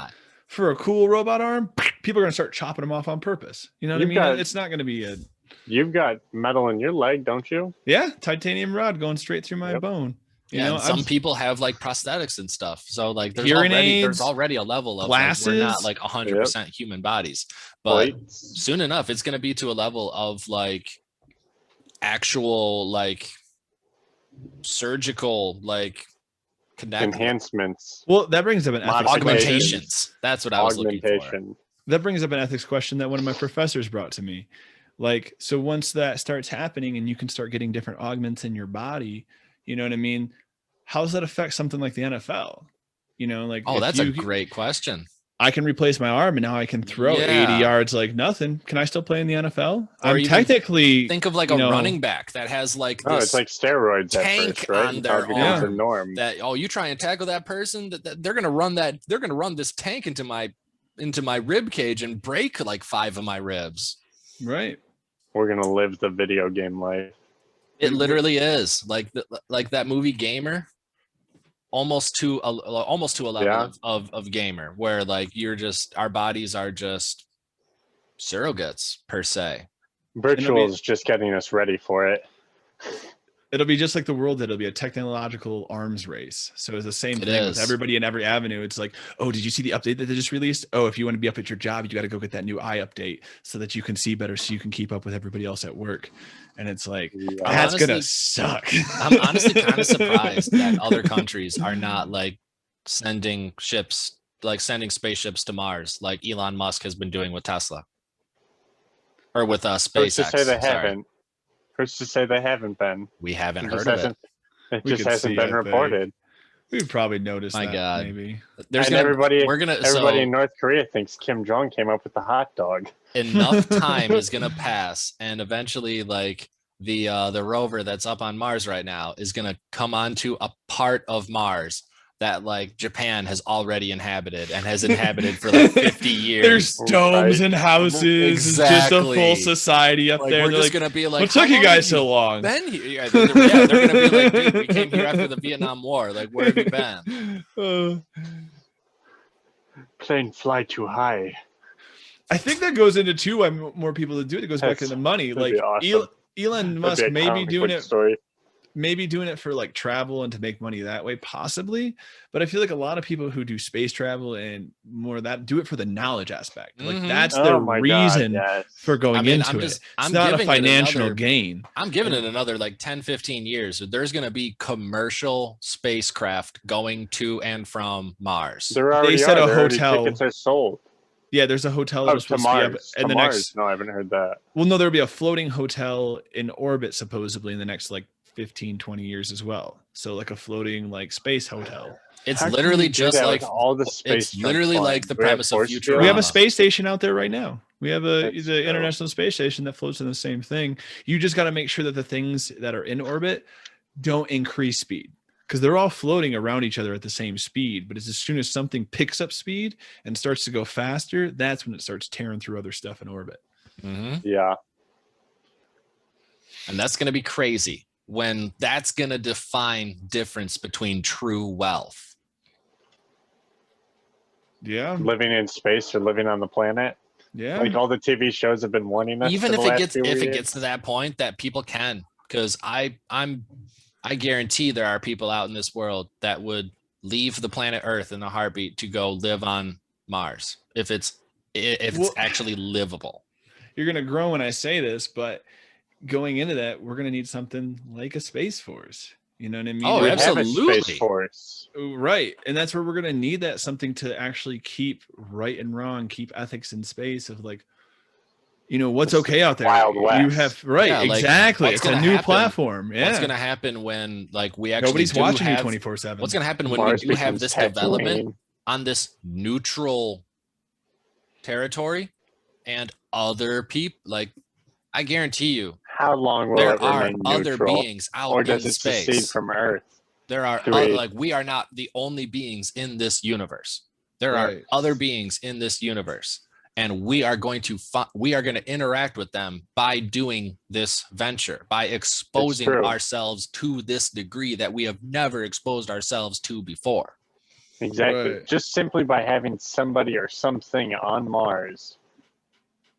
Speaker 2: for a cool robot arm, people are going to start chopping them off on purpose. You know what I mean? It's not going to be
Speaker 1: You've got metal in your leg, don't you?
Speaker 2: Yeah, titanium rod going straight through my bone. You know,
Speaker 3: some people have like prosthetics and stuff. So like there's already a level of
Speaker 2: glasses.
Speaker 3: Like, we're not like 100% human bodies. But soon enough, it's going to be to a level of like actual like surgical like
Speaker 1: enhancements.
Speaker 2: Well, that brings up an ethics
Speaker 3: augmentations. That's what I was looking for.
Speaker 2: That brings up an ethics question that one of my professors brought to me. Like, so once that starts happening and you can start getting different augments in your body, you know what I mean? How does that affect something like the NFL? You know, like,
Speaker 3: oh, that's a great question.
Speaker 2: I can replace my arm and now I can throw 80 yards like nothing. Can I still play in the NFL? I'm technically
Speaker 3: think of like a running back that has like this
Speaker 1: it's like steroids
Speaker 3: tank
Speaker 1: on
Speaker 3: their arm.
Speaker 1: Norm.
Speaker 3: That you try and tackle that person, that they're gonna run this tank into my rib cage and break like 5 of my ribs.
Speaker 2: Right.
Speaker 1: We're gonna live the video game life.
Speaker 3: It literally is like that movie Gamer. Almost to a level of Gamer, where like our bodies are just surrogates per se.
Speaker 1: Virtual is just getting us ready for it.
Speaker 2: It'll be just like the world. It'll be a technological arms race. So it's the same thing with everybody in every avenue. It's like, oh, did you see the update that they just released? Oh, if you want to be up at your job, you got to go get that new eye update so that you can see better, so you can keep up with everybody else at work. And it's like, that's going to suck.
Speaker 3: I'm honestly kind of surprised that other countries are not like sending spaceships to Mars, like Elon Musk has been doing with Tesla or with SpaceX.
Speaker 1: Who's to say they haven't? Who's to say they haven't been?
Speaker 3: We haven't heard of it.
Speaker 1: It just hasn't been reported.
Speaker 2: We've probably noticed that.
Speaker 3: God.
Speaker 2: Maybe.
Speaker 1: Everybody in North Korea thinks Kim Jong came up with the hot dog.
Speaker 3: Enough time is gonna pass, and eventually, like the rover that's up on Mars right now is gonna come onto a part of Mars that like Japan has already inhabited and has inhabited for like 50 years.
Speaker 2: There's domes and houses.
Speaker 3: Exactly.
Speaker 2: It's just a full society up there.
Speaker 3: We're just gonna be like,
Speaker 2: what took you guys so long?
Speaker 3: Been here? Yeah, they're gonna be like, dude, we came here after the Vietnam War. Like, where have you been?
Speaker 1: Plane fly too high.
Speaker 2: I think that goes into why more people do it. It goes back into money. Like awesome. Elon Musk may be doing it. Maybe doing it for like travel and to make money that way, possibly. But I feel like a lot of people who do space travel and more of that do it for the knowledge aspect. Like that's their reason for going into it. It's not a financial gain.
Speaker 3: I'm giving it another like 10, 15 years. There's going to be commercial spacecraft going to and from Mars.
Speaker 2: They said a hotel.
Speaker 1: Tickets are sold.
Speaker 2: Yeah, there's a hotel that was supposed to be up in the next.
Speaker 1: No, I haven't heard that.
Speaker 2: Well, no, there'll be a floating hotel in orbit supposedly in the next like 15, 20 years as well. So like a floating like space hotel.
Speaker 3: It's literally just like
Speaker 1: all the space.
Speaker 3: It's literally like the premise of Futurama.
Speaker 2: We have a space station out there right now. We have the International Space Station that floats in the same thing. You just got to make sure that the things that are in orbit don't increase speed. because they're all floating around each other at the same speed. But as soon as something picks up speed and starts to go faster, that's when it starts tearing through other stuff in orbit.
Speaker 1: Yeah.
Speaker 3: And that's going to be crazy when that's going to define difference between true wealth.
Speaker 2: Yeah.
Speaker 3: Mm-hmm.
Speaker 1: Living in space or living on the planet.
Speaker 2: Yeah.
Speaker 1: Like all the TV shows have been warning us.
Speaker 3: Even
Speaker 1: for
Speaker 3: if
Speaker 1: the
Speaker 3: it
Speaker 1: last
Speaker 3: gets
Speaker 1: few years.
Speaker 3: to that point that people can, because I guarantee there are people out in this world that would leave the planet Earth in a heartbeat to go live on Mars if it's actually livable.
Speaker 2: You're going to grow when I say this, but going into that, we're going to need something like a Space Force. You know what I mean?
Speaker 3: Oh,
Speaker 1: We
Speaker 3: absolutely.
Speaker 1: have a Space Force.
Speaker 2: Right. And that's where we're going to need that, something to actually keep right and wrong, keep ethics in space of like, you know, what's okay out there.
Speaker 1: Wild West.
Speaker 2: You have, right.
Speaker 3: Yeah, like,
Speaker 2: exactly.
Speaker 3: what's
Speaker 2: It's a
Speaker 3: gonna
Speaker 2: new
Speaker 3: happen-
Speaker 2: platform. Yeah.
Speaker 3: What's going to happen when like we actually
Speaker 2: Nobody's
Speaker 3: do
Speaker 2: watching you
Speaker 3: have
Speaker 2: 24/7.
Speaker 3: what's going to happen when
Speaker 1: Mars
Speaker 3: we do have
Speaker 1: becomes
Speaker 3: this
Speaker 1: Tatooine.
Speaker 3: development on this neutral territory and other people? Like, I guarantee you
Speaker 1: How long will
Speaker 3: there
Speaker 1: it
Speaker 3: are
Speaker 1: remain
Speaker 3: other
Speaker 1: neutral?
Speaker 3: beings out
Speaker 1: Or
Speaker 3: in
Speaker 1: does it
Speaker 3: space.
Speaker 1: secede from Earth?
Speaker 3: There are like, we are not the only beings in this universe. There are
Speaker 2: Right.
Speaker 3: other beings in this universe, and we are going to interact with them by doing this venture, by exposing
Speaker 1: true.
Speaker 3: ourselves to this degree that we have never exposed ourselves to before.
Speaker 1: Exactly.
Speaker 2: Right.
Speaker 1: Just simply by having somebody or something on Mars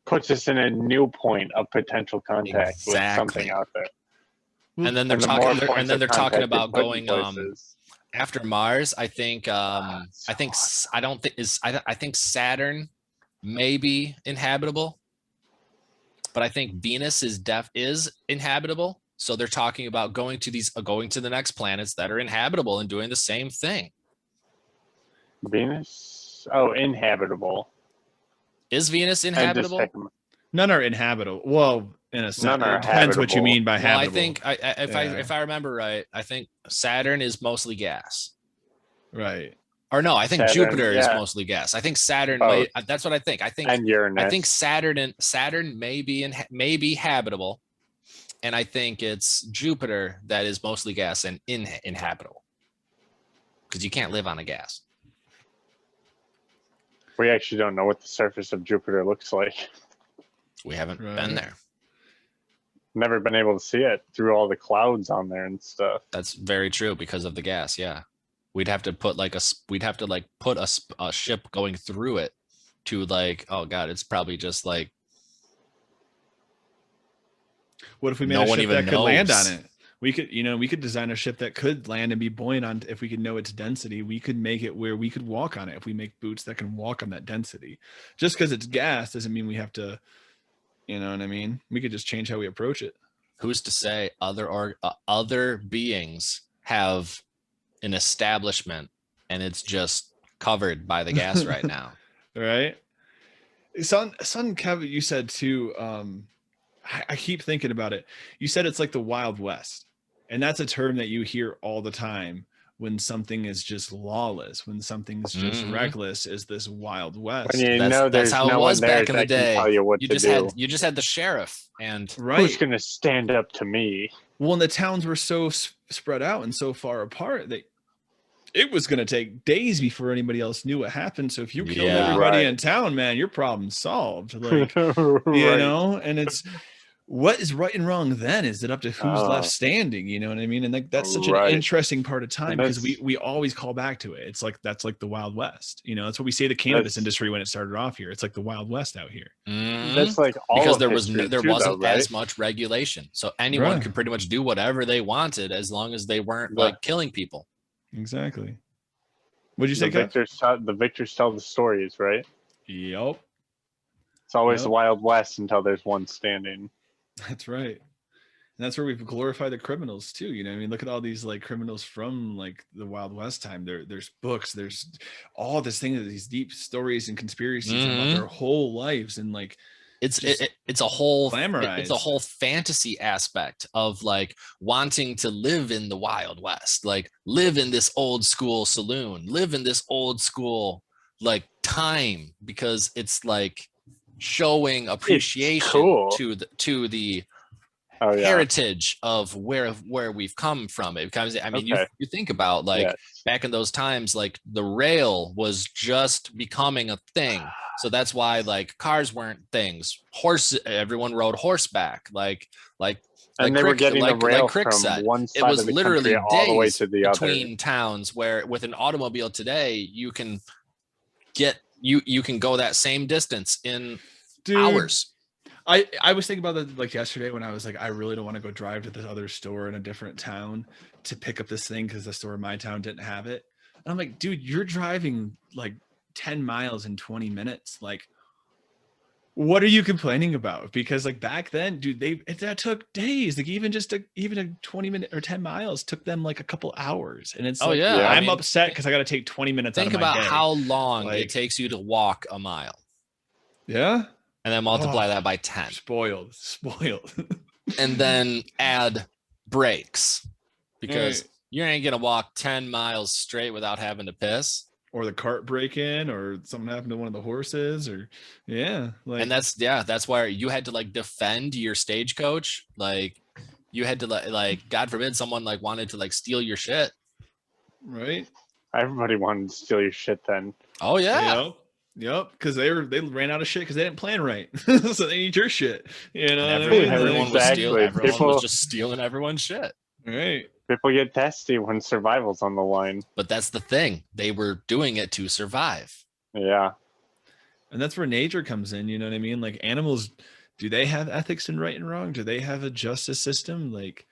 Speaker 1: puts us in a new point of potential contact with something out there.
Speaker 3: And then they're
Speaker 1: And the more
Speaker 3: talking,
Speaker 1: points
Speaker 3: and then
Speaker 1: of
Speaker 3: they're talking
Speaker 1: contact we
Speaker 3: about
Speaker 1: put in
Speaker 3: going
Speaker 1: places.
Speaker 3: after Mars. I think I think Saturn may be inhabitable, but I think Venus is inhabitable. So they're talking about going to the next planets that are inhabitable and doing the same thing.
Speaker 1: Venus? Oh, inhabitable.
Speaker 3: Is Venus
Speaker 1: I just
Speaker 3: inhabitable?
Speaker 1: take-
Speaker 2: None are inhabitable. Well, in a sense,
Speaker 1: None are
Speaker 2: it depends what you
Speaker 1: habitable.
Speaker 2: mean by
Speaker 3: Well, I
Speaker 2: habitable.
Speaker 3: think if I remember right, I think Saturn is mostly gas.
Speaker 2: Right.
Speaker 3: Or no, I think
Speaker 1: Saturn,
Speaker 3: Jupiter is
Speaker 1: yeah.
Speaker 3: mostly gas. I think Saturn
Speaker 1: Both.
Speaker 3: that's what I think.
Speaker 1: And Uranus.
Speaker 3: I think Saturn may be habitable, and I think it's Jupiter that is mostly gas and inhabitable, because you can't live on a gas.
Speaker 1: We actually don't know what the surface of Jupiter looks like.
Speaker 3: We haven't
Speaker 2: Right.
Speaker 3: been there.
Speaker 1: Never been able to see it through all the clouds on there and stuff.
Speaker 3: That's very true because of the gas. Yeah, we'd have to put put a ship going through it to like, oh god, it's probably just like.
Speaker 2: What if we made
Speaker 3: No
Speaker 2: a
Speaker 3: one
Speaker 2: ship
Speaker 3: even
Speaker 2: that could land
Speaker 3: knows.
Speaker 2: on it? We could design a ship that could land and be buoyant on. If we could know its density, we could make it where we could walk on it. If we make boots that can walk on that density, just because it's gas doesn't mean we have to. You know what I mean? We could just change how we approach it.
Speaker 3: Who's to say other beings have an establishment and it's just covered by the gas right now?
Speaker 2: Right. Son Kevin, you said too, I keep thinking about it. You said it's like the Wild West, and that's a term that you hear all the time when something is just lawless, when something's just reckless, is this Wild West.
Speaker 1: When
Speaker 3: That's
Speaker 1: there's
Speaker 3: how it
Speaker 1: no
Speaker 3: was
Speaker 1: one there
Speaker 3: back in the
Speaker 1: that can
Speaker 3: day.
Speaker 1: tell you what to do.
Speaker 3: You just had the sheriff, and
Speaker 2: Right.
Speaker 1: Who's going to stand up to me?
Speaker 2: Well, and the towns were so spread out and so far apart that it was going to take days before anybody else knew what happened. So if you killed
Speaker 3: Yeah.
Speaker 2: everybody
Speaker 1: Right.
Speaker 2: in town, man, your problem's solved. Like,
Speaker 1: Right.
Speaker 2: you know, and it's what is right and wrong then? Is it up to who's left standing? You know what I mean? And like that's such an
Speaker 1: Right.
Speaker 2: interesting part of time, because
Speaker 1: That's-
Speaker 2: we always call back to it. It's like that's like the Wild West. You know, that's what we say the cannabis
Speaker 1: That's-
Speaker 2: industry when it started off here. It's like the Wild West out here.
Speaker 1: That's like all
Speaker 3: because
Speaker 1: of
Speaker 3: there
Speaker 1: history too,
Speaker 3: wasn't
Speaker 1: though, right?
Speaker 3: as much regulation, so anyone
Speaker 2: Right.
Speaker 3: could pretty much do whatever they wanted as long as they weren't like killing people.
Speaker 2: Exactly. What'd you say,
Speaker 1: the
Speaker 2: Kev?
Speaker 1: victors tell the stories, right?
Speaker 2: Yep.
Speaker 1: It's always
Speaker 2: Yep.
Speaker 1: the Wild West until there's one standing.
Speaker 2: That's right. And that's where we've glorified the criminals too. You know, I mean, look at all these like criminals from like the Wild West time. There's books, there's all this thing, these deep stories and conspiracies about their whole lives, and like
Speaker 3: It's a whole
Speaker 2: glamorized.
Speaker 3: it's a whole fantasy aspect of like wanting to live in the Wild West, like live in this old school saloon, live in this old school like time, because it's like showing appreciation
Speaker 1: cool.
Speaker 3: to the heritage of where we've come from. It comes, I mean, you think about like back in those times, like the rail was just becoming a thing. So that's why like cars weren't things. Everyone rode horseback,
Speaker 1: and they were getting the rail from one side of the country all the way to the other.
Speaker 3: Between towns, where with an automobile today, you can get you can go that same distance in hours.
Speaker 2: I was thinking about that like yesterday when I was like, I really don't want to go drive to this other store in a different town to pick up this thing because the store in my town didn't have it. And I'm like, dude, you're driving like 10 miles in 20 minutes. Like, what are you complaining about? Because like back then, dude, that took days. Like even a 20 minute or 10 miles took them like a couple hours. And it's I'm upset because I got to take 20 minutes out of my day.
Speaker 3: Think about how long it takes you to walk a mile.
Speaker 2: Yeah.
Speaker 3: And then multiply that by 10.
Speaker 2: Spoiled.
Speaker 3: And then add breaks, because you ain't going to walk 10 miles straight without having to piss.
Speaker 2: Or the cart break in, or something happened to one of the horses, or
Speaker 3: and that's why you had to like defend your stagecoach. Like you had to like, God forbid someone like wanted to like steal your shit.
Speaker 2: Right.
Speaker 1: Everybody wanted to steal your shit then.
Speaker 3: Oh yeah.
Speaker 2: Yep, because they ran out of shit because they didn't plan right, so they need your shit. You know,
Speaker 3: everyone was just stealing everyone's shit.
Speaker 2: Right.
Speaker 1: People get testy when survival's on the line.
Speaker 3: But that's the thing; they were doing it to survive.
Speaker 1: Yeah,
Speaker 2: and that's where nature comes in. You know what I mean? Like animals, do they have ethics in right and wrong? Do they have a justice system? Like,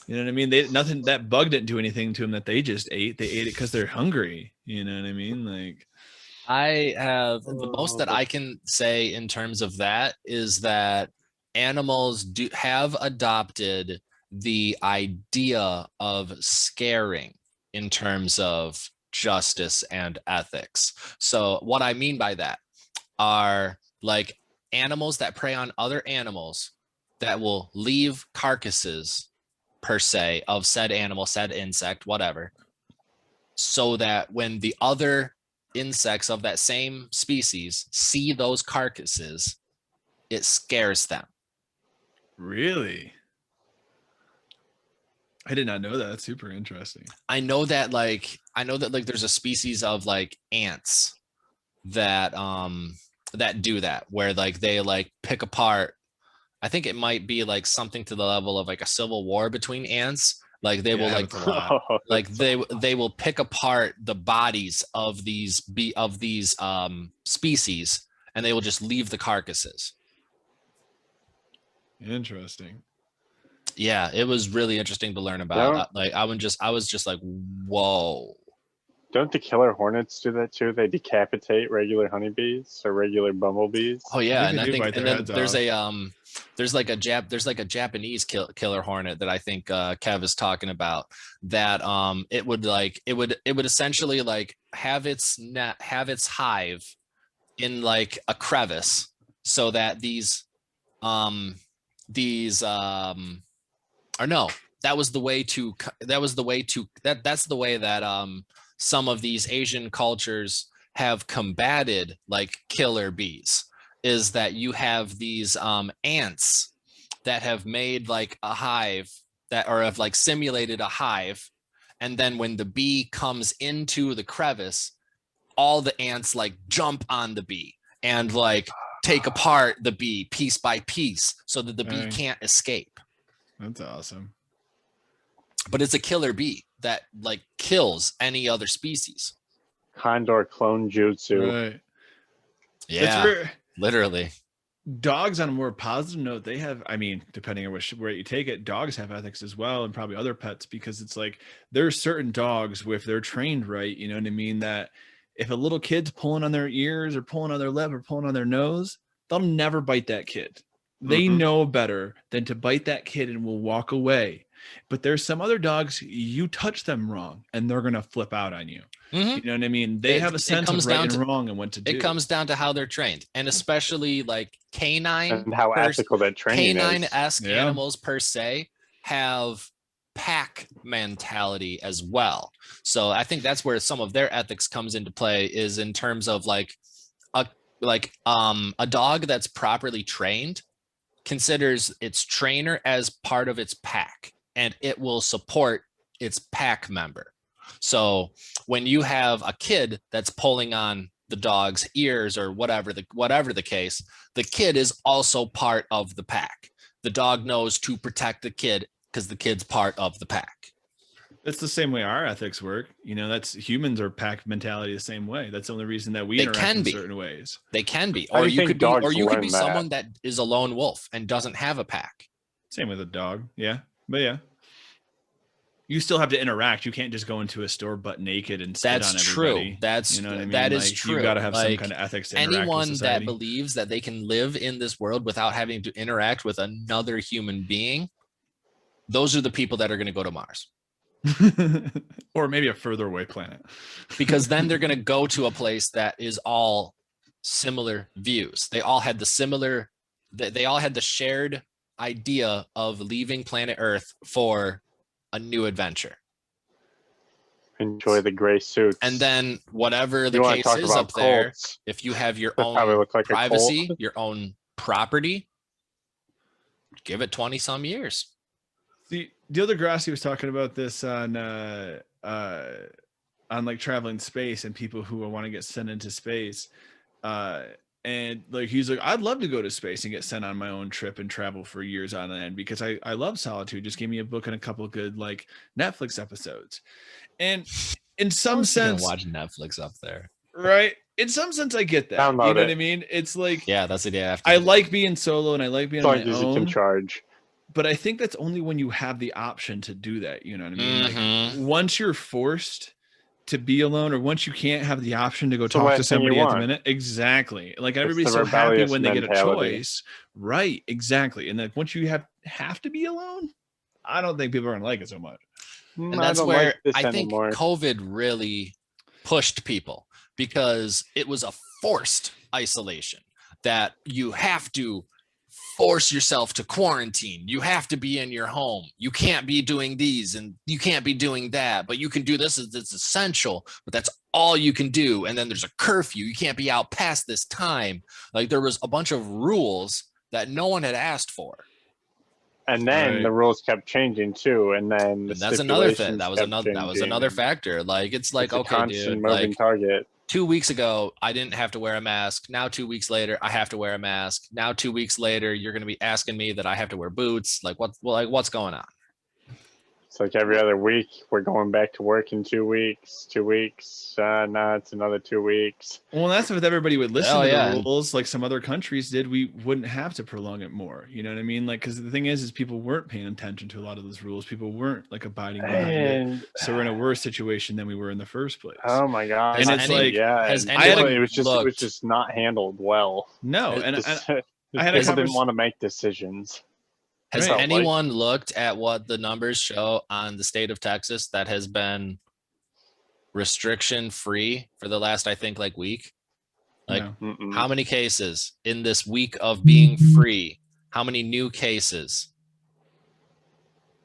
Speaker 2: you know what I mean? That bug didn't do anything to them that they just ate. They ate it because they're hungry. You know what I mean? Like.
Speaker 3: I have the most that I can say in terms of that is that animals have adopted the idea of scaring in terms of justice and ethics. So what I mean by that are like animals that prey on other animals that will leave carcasses per se of said animal, said insect, whatever, so that when the other insects of that same species see those carcasses, it scares them.
Speaker 2: Really? I did not know that. That's super interesting.
Speaker 3: I know that there's a species of like ants that do that, where like they like pick apart. I think it might be like something to the level of like a civil war between ants. Like they will they will pick apart the bodies of these species, and they will just leave the carcasses.
Speaker 2: Interesting.
Speaker 3: Yeah, it was really interesting to learn about. Like I was just like, whoa.
Speaker 1: Don't the killer hornets do that too? They decapitate regular honeybees or regular bumblebees.
Speaker 3: Oh yeah, and then there's a Japanese killer hornet that I think Kev is talking about, that it would essentially like have its hive in like a crevice, so that that's the way that some of these Asian cultures have combated like killer bees, is that you have these ants that have made like a hive have like simulated a hive, and then when the bee comes into the crevice, all the ants like jump on the bee and like take apart the bee piece by piece so that the bee can't escape.
Speaker 2: That's awesome.
Speaker 3: But it's a killer bee that like kills any other species.
Speaker 1: Condor clone jutsu.
Speaker 2: Right.
Speaker 3: Yeah, literally.
Speaker 2: Dogs, on a more positive note, they have, I mean, depending on where you take it, dogs have ethics as well, and probably other pets, because it's like there are certain dogs, if they're trained right, you know what I mean, that if a little kid's pulling on their ears or pulling on their lip or pulling on their nose, they'll never bite that kid. They know better than to bite that kid and will walk away. But there's some other dogs, you touch them wrong and they're going to flip out on you. You know what I mean? They have a sense of right and wrong and what to do.
Speaker 3: It comes down to how they're trained, and especially like canine
Speaker 1: and how ethical that training is.
Speaker 3: Canine-esque animals per se have pack mentality as well. So I think that's where some of their ethics comes into play, is in terms of like a dog that's properly trained considers its trainer as part of its pack, and it will support its pack member. So when you have a kid that's pulling on the dog's ears or whatever the case, the kid is also part of the pack. The dog knows to protect the kid because the kid's part of the pack.
Speaker 2: That's the same way our ethics work. You know, that's humans are pack mentality the same way. That's the only reason that we interact in certain ways.
Speaker 3: They can be.
Speaker 1: How
Speaker 3: Or
Speaker 1: do you
Speaker 3: you
Speaker 1: think
Speaker 3: could be,
Speaker 1: dogs
Speaker 3: or you could
Speaker 1: learn
Speaker 3: be
Speaker 1: that?
Speaker 3: someone that is a lone wolf and doesn't have a pack.
Speaker 2: Same with a dog. Yeah. But yeah. You still have to interact. You can't just go into a store butt naked and spit on everybody.
Speaker 3: True. That's
Speaker 2: you know what I mean?
Speaker 3: that is
Speaker 2: like,
Speaker 3: true.
Speaker 2: You got to have some
Speaker 3: Like,
Speaker 2: kind of ethics to interact with
Speaker 3: anyone
Speaker 2: society.
Speaker 3: that believes that they can live in this world without having to interact with another human being, those are the people that are going to go to Mars.
Speaker 2: Or maybe a further away planet.
Speaker 3: Because then they're going to go to a place that is all similar views. They all had the shared idea of leaving planet Earth for a new adventure.
Speaker 1: Enjoy the gray suits.
Speaker 3: And then whatever the case is up there, if you have your own privacy, your own property, give it 20 some years.
Speaker 2: The other Grassi was talking about this on like traveling space and people who want to get sent into space. And like, he's like, I'd love to go to space and get sent on my own trip and travel for years on end because I love solitude. Just give me a book and a couple of good like Netflix episodes. And in some sense,
Speaker 3: watch Netflix up there,
Speaker 2: right? In some sense, I get that. You know what I mean? It's like,
Speaker 3: yeah, that's the day
Speaker 2: I like being solo and I like being on my own.
Speaker 1: Can charge.
Speaker 2: But I think that's only when you have the option to do that. You know what I mean?
Speaker 3: Mm-hmm.
Speaker 2: Like, once you're forced to be alone, or once you can't have the option to go talk to somebody at the minute. Exactly. Like, everybody's so happy when they get a choice. Right. Exactly. And then once you have to be alone, I don't think people are going to like it so much.
Speaker 3: And that's where I think COVID really pushed people, because it was a forced isolation that you have to force yourself to quarantine. You have to be in your home. You can't be doing these and you can't be doing that, but you can do this. It's essential, but that's all you can do. And then there's a curfew. You can't be out past this time. Like, there was a bunch of rules that no one had asked for.
Speaker 1: And then the rules kept changing too, and then
Speaker 3: that's another thing. That was another factor. Like, it's like, okay, dude,
Speaker 1: moving target.
Speaker 3: 2 weeks ago, I didn't have to wear a mask. Now 2 weeks later, I have to wear a mask. Now 2 weeks later, you're going to be asking me that I have to wear boots. Like, what's going on?
Speaker 1: It's like every other week, we're going back to work in 2 weeks. 2 weeks. Now it's another 2 weeks.
Speaker 2: Well, that's if everybody would listen to the rules like some other countries did. We wouldn't have to prolong it more. You know what I mean? Like, because the thing is people weren't paying attention to a lot of those rules. People weren't like abiding by it. So we're in a worse situation than we were in the first place.
Speaker 1: Oh my god!
Speaker 2: And it's like,
Speaker 1: it was just not handled well.
Speaker 2: No,
Speaker 1: People didn't want to make decisions.
Speaker 3: Has anyone looked at what the numbers show on the state of Texas that has been restriction free for the last, I think, like week? Like, how many cases in this week of being free? How many new cases?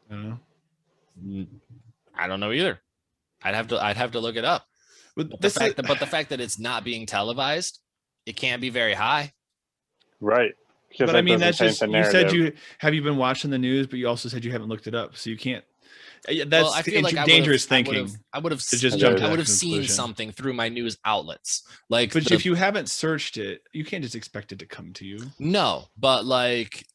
Speaker 2: I don't know.
Speaker 3: I don't know either. I'd have to look it up. But the fact that it's not being televised, it can't be very high.
Speaker 1: Right.
Speaker 2: But I mean, that's just, you said you been watching the news, but you also said you haven't looked it up, so you can't. That's
Speaker 3: I feel like
Speaker 2: dangerous thinking.
Speaker 3: I would have seen something through my news outlets. Like,
Speaker 2: but if you haven't searched it, you can't just expect it to come to you.
Speaker 3: No, but like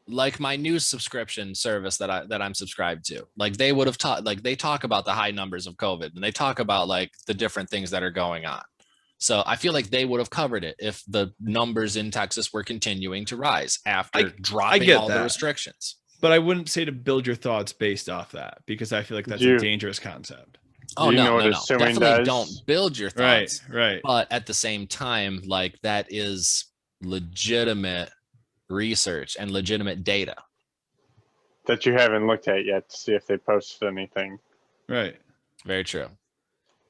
Speaker 3: my news subscription service that I'm subscribed to, like, they would have taught, like, they talk about the high numbers of COVID and they talk about like the different things that are going on. So I feel like they would have covered it if the numbers in Texas were continuing to rise after dropping all the restrictions.
Speaker 2: But I wouldn't say to build your thoughts based off that, because I feel like that's a dangerous concept.
Speaker 3: Oh, no. Definitely don't build your thoughts.
Speaker 2: Right.
Speaker 3: But at the same time, like, that is legitimate research and legitimate data
Speaker 1: that you haven't looked at yet to see if they posted anything.
Speaker 2: Right.
Speaker 3: Very true.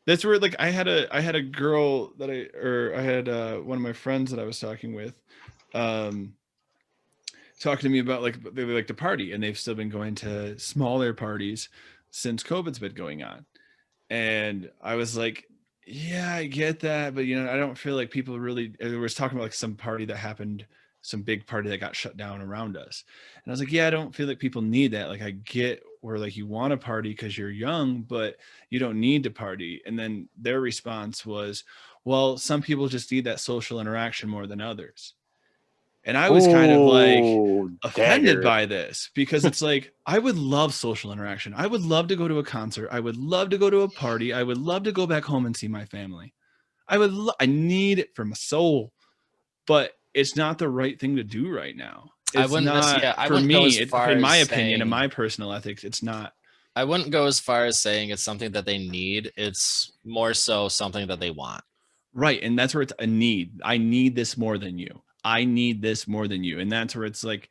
Speaker 2: That's where, like, I had a girl that I had one of my friends that I was talking with, talking to me about, like, they like to party, and they've still been going to smaller parties since COVID's been going on. And I was like, yeah, I get that, but, you know, I don't feel like people really. I was talking about like some party that happened some big party that got shut down around us. And I was like, yeah, I don't feel like people need that. Like I get where like you want to party because you're young, but you don't need to party. And then their response was, well, some people just need that social interaction more than others. And I was kind of like
Speaker 1: Ooh,
Speaker 2: offended
Speaker 1: dagger.
Speaker 2: by this, because it's like, I would love social interaction. I would love to go to a concert. I would love to go to a party. I would love to go back home and see my family. I need it for my soul, but it's not the right thing to do right now. It's not,
Speaker 3: I
Speaker 2: for
Speaker 3: wouldn't go
Speaker 2: me,
Speaker 3: as far
Speaker 2: in my
Speaker 3: as
Speaker 2: opinion, in
Speaker 3: saying,
Speaker 2: my personal ethics, it's not.
Speaker 3: I wouldn't go as far as saying it's something that they need. It's more so something that they want.
Speaker 2: Right. And that's where it's a need. I need this more than you. I need this more than you. And that's where it's like,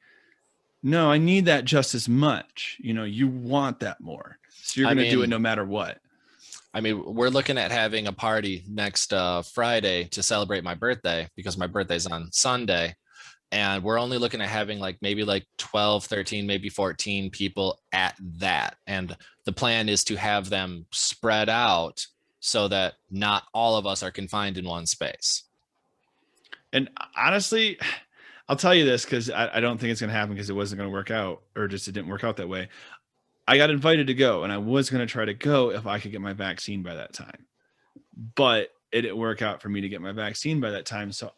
Speaker 2: no, I need that just as much. You know, you want that more. So you're going to do it no matter what.
Speaker 3: I mean, we're looking at having a party next Friday to celebrate my birthday, because my birthday's on Sunday. And we're only looking at having like maybe like 12, 13, maybe 14 people at that. And the plan is to have them spread out so that not all of us are confined in one space.
Speaker 2: And honestly, I'll tell you this, because I don't think it's going to happen, because it wasn't going to work out, or just it didn't work out that way. I got invited to go, and I was going to try to go if I could get my vaccine by that time. But it didn't work out for me to get my vaccine by that time. So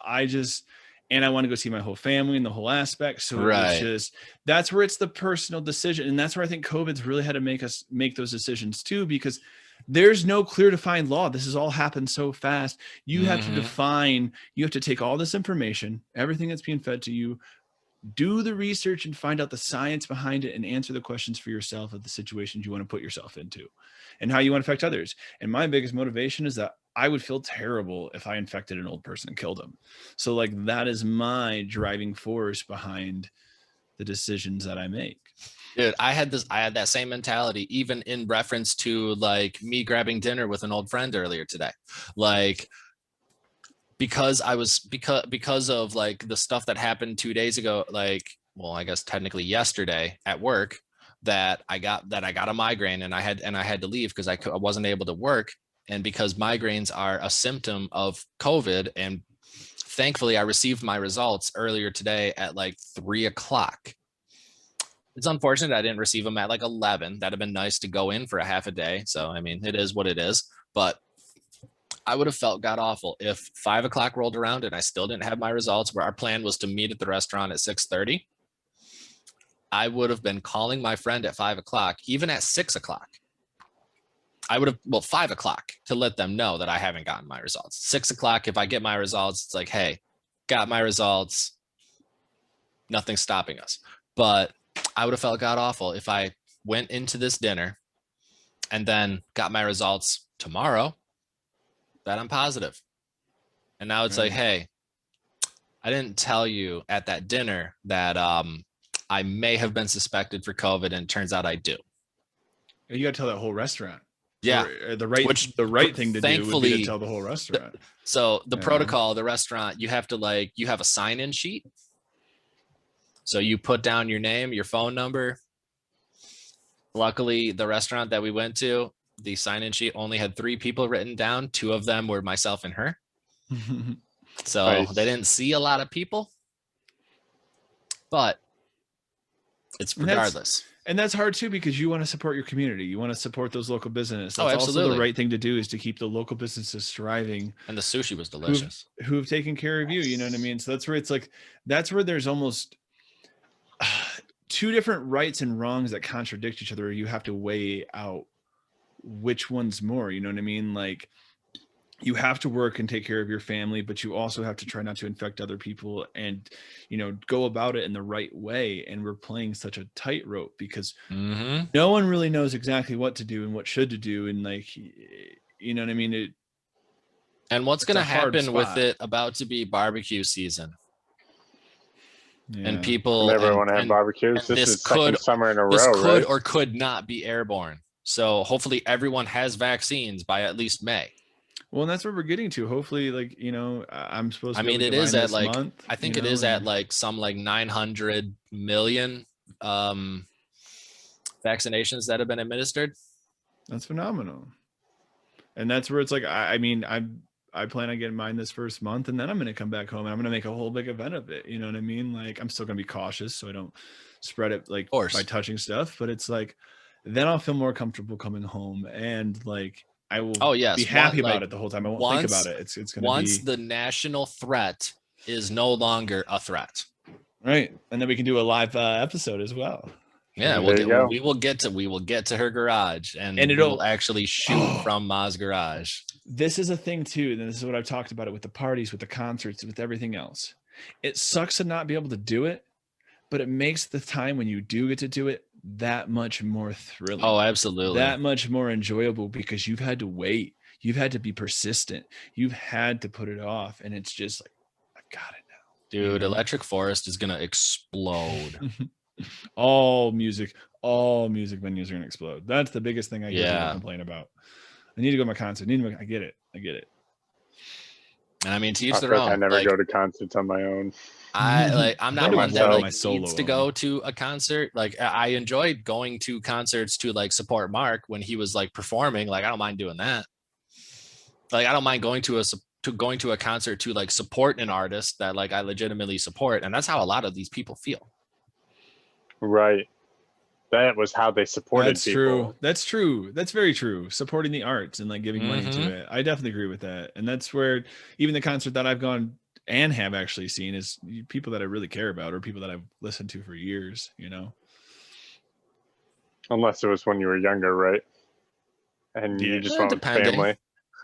Speaker 2: and I want to go see my whole family and the whole aspect. So it was just, that's where it's the personal decision. And that's where I think COVID's really had to make us make those decisions too, because there's no clear defined law. This has all happened so fast. You have to define, you have to take all this information, everything that's being fed to you, do the research and find out the science behind it, and answer the questions for yourself of the situations you want to put yourself into and how you want to affect others. And my biggest motivation is that I would feel terrible if I infected an old person and killed them. So like, that is my driving force behind the decisions that I make.
Speaker 3: Dude, I had that same mentality, even in reference to like me grabbing dinner with an old friend earlier today. Like, because of like the stuff that happened 2 days ago, like, well, I guess technically yesterday at work, that I got a migraine, and I had to leave because I wasn't able to work. And because migraines are a symptom of COVID, and thankfully I received my results earlier today at like 3:00. It's unfortunate I didn't receive them at like 11. That'd have been nice to go in for a half a day. So, I mean, it is what it is, but I would have felt god awful if 5:00 rolled around and I still didn't have my results, where our plan was to meet at the restaurant at 6:30. I would have been calling my friend at 5:00, even at 6:00. I would have, 5:00, to let them know that I haven't gotten my results. 6:00, if I get my results, it's like, hey, got my results. Nothing's stopping us. But I would have felt god awful if I went into this dinner and then got my results tomorrow that I'm positive. And now it's like, hey, I didn't tell you at that dinner that I may have been suspected for COVID, and it turns out I do.
Speaker 2: You got to tell that whole restaurant.
Speaker 3: Yeah.
Speaker 2: The right thing to do would be to tell the whole restaurant.
Speaker 3: So the protocol, the restaurant, you have a sign-in sheet. So you put down your name, your phone number. Luckily, the restaurant that we went to, the sign-in sheet only had 3 people written down. 2 of them were myself and her. So nice. They didn't see a lot of people, but it's regardless.
Speaker 2: And that's hard too, because you want to support your community. You want to support those local businesses. That's
Speaker 3: absolutely.
Speaker 2: Also the right thing to do, is to keep the local businesses thriving.
Speaker 3: And the sushi was delicious.
Speaker 2: Who have taken care of you, you know what I mean? So that's where it's like, that's where there's almost 2 different rights and wrongs that contradict each other. You have to weigh out which one's more, you know what I mean? Like, you have to work and take care of your family, but you also have to try not to infect other people, and, you know, go about it in the right way. And we're playing such a tightrope, because no one really knows exactly what to do and what should to do. And like, you know what I mean?
Speaker 3: And what's going to happen with it about to be barbecue season? Yeah. And people
Speaker 1: everyone have barbecues. This is second summer in a row,
Speaker 3: this could
Speaker 1: right?
Speaker 3: or could not be airborne. So hopefully everyone has vaccines by at least May.
Speaker 2: Well, and that's what we're getting to. Hopefully, like, you know, I'm supposed to.
Speaker 3: I mean, it is at like, I think it is at like some like 900 million vaccinations that have been administered.
Speaker 2: That's phenomenal. And that's where it's like, I mean, I plan on getting mine this first month, and then I'm going to come back home and I'm going to make a whole big event of it. You know what I mean? Like, I'm still going to be cautious so I don't spread it like by touching stuff, but it's like, then I'll feel more comfortable coming home, and like, I will be happy about it the whole time. I won't think about it. It's going to be
Speaker 3: once the national threat is no longer a threat.
Speaker 2: Right. And then we can do a live episode as well.
Speaker 3: Yeah, we will get to her garage, and it'll actually shoot from Ma's garage.
Speaker 2: This is a thing too, and this is what I've talked about it with the parties, with the concerts, with everything else. It sucks to not be able to do it, but it makes the time when you do get to do it that much more thrilling.
Speaker 3: Oh, absolutely.
Speaker 2: That much more enjoyable, because you've had to wait. You've had to be persistent. You've had to put it off, and it's just like, I got it now.
Speaker 3: Dude, Electric Forest is going to explode.
Speaker 2: all music venues are going to explode. That's the biggest thing I get to complain about. I need to go to my concert. I get it.
Speaker 3: And I mean, to each their own.
Speaker 1: I never go to concerts on my own.
Speaker 3: I'm not one that needs to go to a concert. Like, I enjoyed going to concerts to like support Mark when he was like performing. Like, I don't mind doing that. Like, I don't mind going to a concert to like support an artist that like I legitimately support, and that's how a lot of these people feel.
Speaker 1: Right. That was how they supported people.
Speaker 2: That's true. That's very true. Supporting the arts and like giving money to it. I definitely agree with that. And that's where even the concert that I've gone and have actually seen is people that I really care about, or people that I've listened to for years, you know.
Speaker 1: Unless it was when you were younger, right? And you just went with family.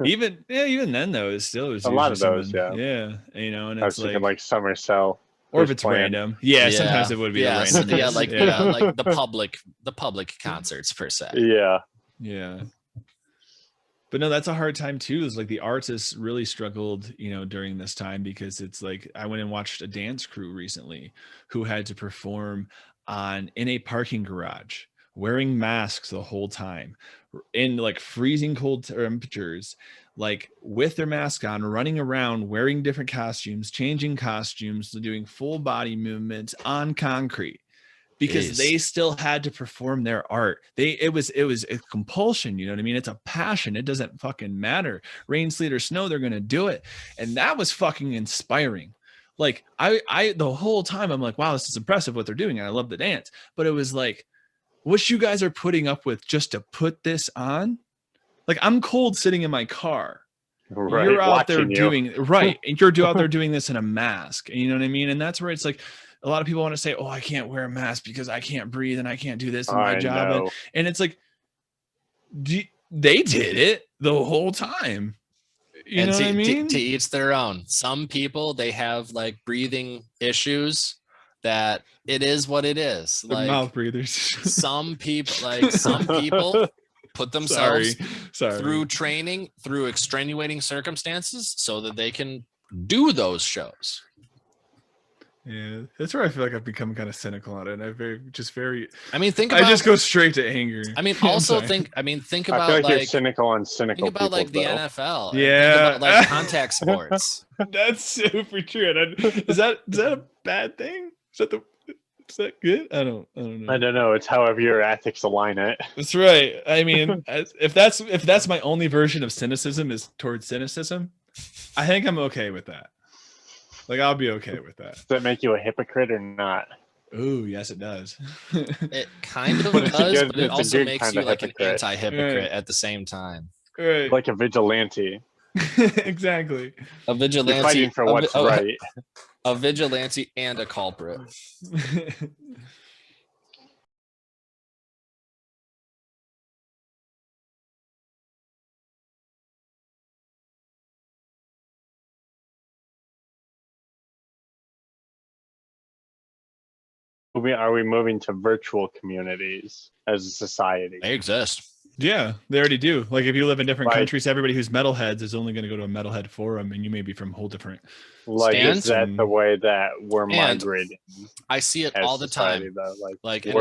Speaker 2: even then though, it was
Speaker 1: a lot of those,
Speaker 2: yeah. You know, and
Speaker 1: I was thinking like Summer Cell.
Speaker 2: Or if it's random. Yeah, sometimes it would be random.
Speaker 3: Yeah, like the public concerts per se.
Speaker 2: Yeah. But no, that's a hard time too. Is like the artists really struggled, you know, during this time, because it's like I went and watched a dance crew recently who had to perform in a parking garage, wearing masks the whole time, in like freezing cold temperatures, like with their mask on, running around, wearing different costumes, changing costumes, doing full body movements on concrete, because they still had to perform their art. It was a compulsion. You know what I mean? It's a passion. It doesn't fucking matter. Rain, sleet, or snow, they're going to do it. And that was fucking inspiring. Like I the whole time I'm like, wow, this is impressive what they're doing. And I love the dance, but it was like, what you guys are putting up with just to put this on. Like, I'm cold sitting in my car. Right, you're out there doing and you're out there doing this in a mask. You know what I mean? And that's where it's like, a lot of people want to say, oh, I can't wear a mask because I can't breathe and I can't do this in my job. And it's like, they did it the whole time. You know what I mean?
Speaker 3: To each their own. Some people, they have like breathing issues that it is what it is. Like
Speaker 2: mouth breathers.
Speaker 3: some people put themselves through training, through extenuating circumstances so that they can do those shows.
Speaker 2: Yeah, that's where I feel like I've become kind of cynical on it. And
Speaker 3: I
Speaker 2: just go straight to anger.
Speaker 3: I mean, also think about
Speaker 1: I feel like you're cynical on cynical.
Speaker 3: Think about
Speaker 1: people,
Speaker 3: like the NFL.
Speaker 2: Yeah,
Speaker 3: think about like contact sports.
Speaker 2: That's super true. Is that a bad thing? Is that good? I don't know.
Speaker 1: I don't know. It's however your ethics align it.
Speaker 2: That's right. I mean, if that's my only version of cynicism is towards cynicism, I think I'm okay with that. Like, I'll be okay with that.
Speaker 1: Does that make you a hypocrite or not?
Speaker 2: Oh, yes, it does.
Speaker 3: It kind of does, but it also makes you like an anti-hypocrite at the same time.
Speaker 2: Right.
Speaker 1: Like a vigilante.
Speaker 2: Exactly.
Speaker 3: A vigilante.
Speaker 1: You're fighting for what's right.
Speaker 3: A vigilante and a culprit.
Speaker 1: Are we moving to virtual communities as a society?
Speaker 3: They exist.
Speaker 2: Yeah, they already do. Like, if you live in different countries, everybody who's metalheads is only going to go to a metalhead forum, and you may be from whole different.
Speaker 1: Like, is that the way that we're migrating?
Speaker 3: I see it all the time. Like, and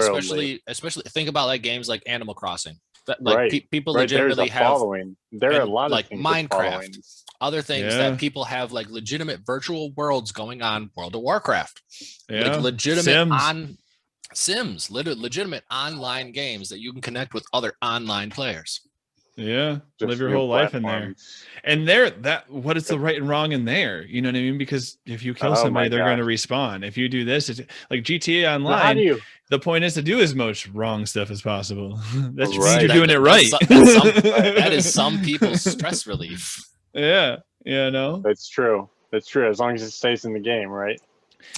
Speaker 3: especially think about like games like Animal Crossing. Like people legitimately have
Speaker 1: following. There are a lot of
Speaker 3: like
Speaker 1: things
Speaker 3: Minecraft, other things that people have like legitimate virtual worlds going on. World of Warcraft, like legitimate Sims, legitimate online games that you can connect with other online players.
Speaker 2: Yeah,
Speaker 1: Just
Speaker 2: live your
Speaker 1: new
Speaker 2: whole life in there.
Speaker 1: platforms.
Speaker 2: And what is the right and wrong in there? You know what I mean? Because if you kill
Speaker 1: Oh
Speaker 2: somebody,
Speaker 1: my
Speaker 2: they're going to
Speaker 1: gosh.
Speaker 2: respawn. If you do this, it's like GTA
Speaker 1: So how do
Speaker 2: Online.
Speaker 1: you?
Speaker 2: The point is to do as much wrong stuff as possible. That just means
Speaker 1: Right.
Speaker 2: you're doing it right.
Speaker 3: That is some people's stress relief.
Speaker 2: Yeah, you know.
Speaker 1: That's true. That's true. As long as it stays in the game, right?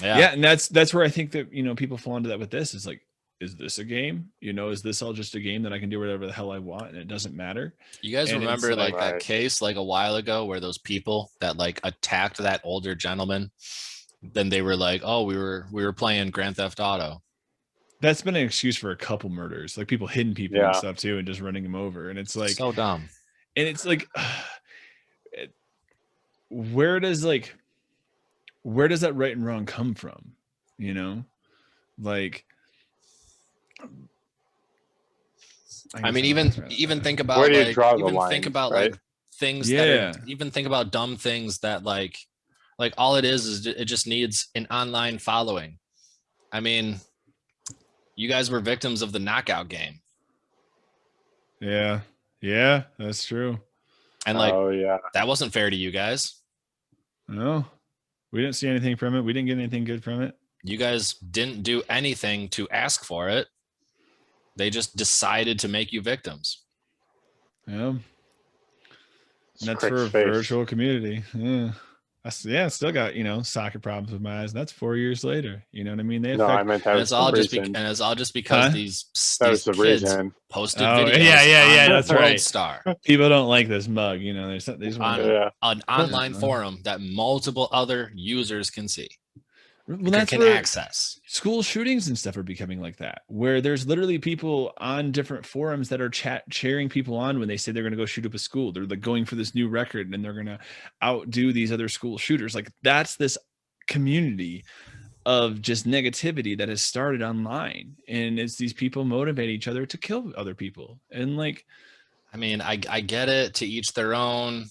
Speaker 2: Yeah, and that's where I think that people fall into that with this. Is like, is this a game? Is this all just a game that I can do whatever the hell I want and it doesn't matter?
Speaker 3: You guys
Speaker 2: And
Speaker 3: remember
Speaker 2: it's
Speaker 3: like that
Speaker 1: Right.
Speaker 3: case like a while ago where those people that like attacked that older gentleman, then they were like, oh, we were playing Grand Theft Auto.
Speaker 2: That's been an excuse for a couple murders, like people hitting people and
Speaker 1: Yeah.
Speaker 2: stuff too, and just running them over. And it's like,
Speaker 3: So dumb.
Speaker 2: and it's like, where does that right and wrong come from? Like,
Speaker 3: I mean, even think about
Speaker 1: Where do you
Speaker 3: like
Speaker 1: draw the
Speaker 3: even
Speaker 1: line,
Speaker 3: think about
Speaker 1: right?
Speaker 3: like things
Speaker 2: Yeah.
Speaker 3: that are, even think about dumb things that like all it is it just needs an online following. I mean, you guys were victims of the knockout game.
Speaker 2: Yeah, that's true.
Speaker 3: And like,
Speaker 1: oh yeah.
Speaker 3: that wasn't fair to you guys.
Speaker 2: No, we didn't see anything from it. We didn't get anything good from it.
Speaker 3: You guys didn't do anything to ask for it. They just decided to make you victims.
Speaker 2: Yeah. And that's
Speaker 1: Crick's
Speaker 2: for a
Speaker 1: face.
Speaker 2: virtual community. Yeah. I still got, socket problems with my eyes. And that's 4 years later. You know what I mean? They
Speaker 1: No, I meant that
Speaker 3: And
Speaker 1: was
Speaker 3: it's
Speaker 1: the
Speaker 3: all
Speaker 1: reason.
Speaker 3: just because
Speaker 2: Huh?
Speaker 3: these
Speaker 1: That was the
Speaker 3: kids
Speaker 1: reason.
Speaker 3: posted
Speaker 2: Oh,
Speaker 3: videos.
Speaker 2: yeah,
Speaker 3: on
Speaker 2: that's
Speaker 3: World
Speaker 2: right.
Speaker 3: Star
Speaker 2: People don't like this mug. There's
Speaker 3: on
Speaker 1: Yeah.
Speaker 3: an online forum that multiple other users can see.
Speaker 2: Well, that's
Speaker 3: can
Speaker 2: where
Speaker 3: access.
Speaker 2: school shootings and stuff are becoming like that, where there's literally people on different forums that are cheering people on when they say they're going to go shoot up a school. They're like going for this new record and they're going to outdo these other school shooters. Like, that's this community of just negativity that has started online, and it's these people motivate each other to kill other people. And like,
Speaker 3: I mean, I get it, to each their own.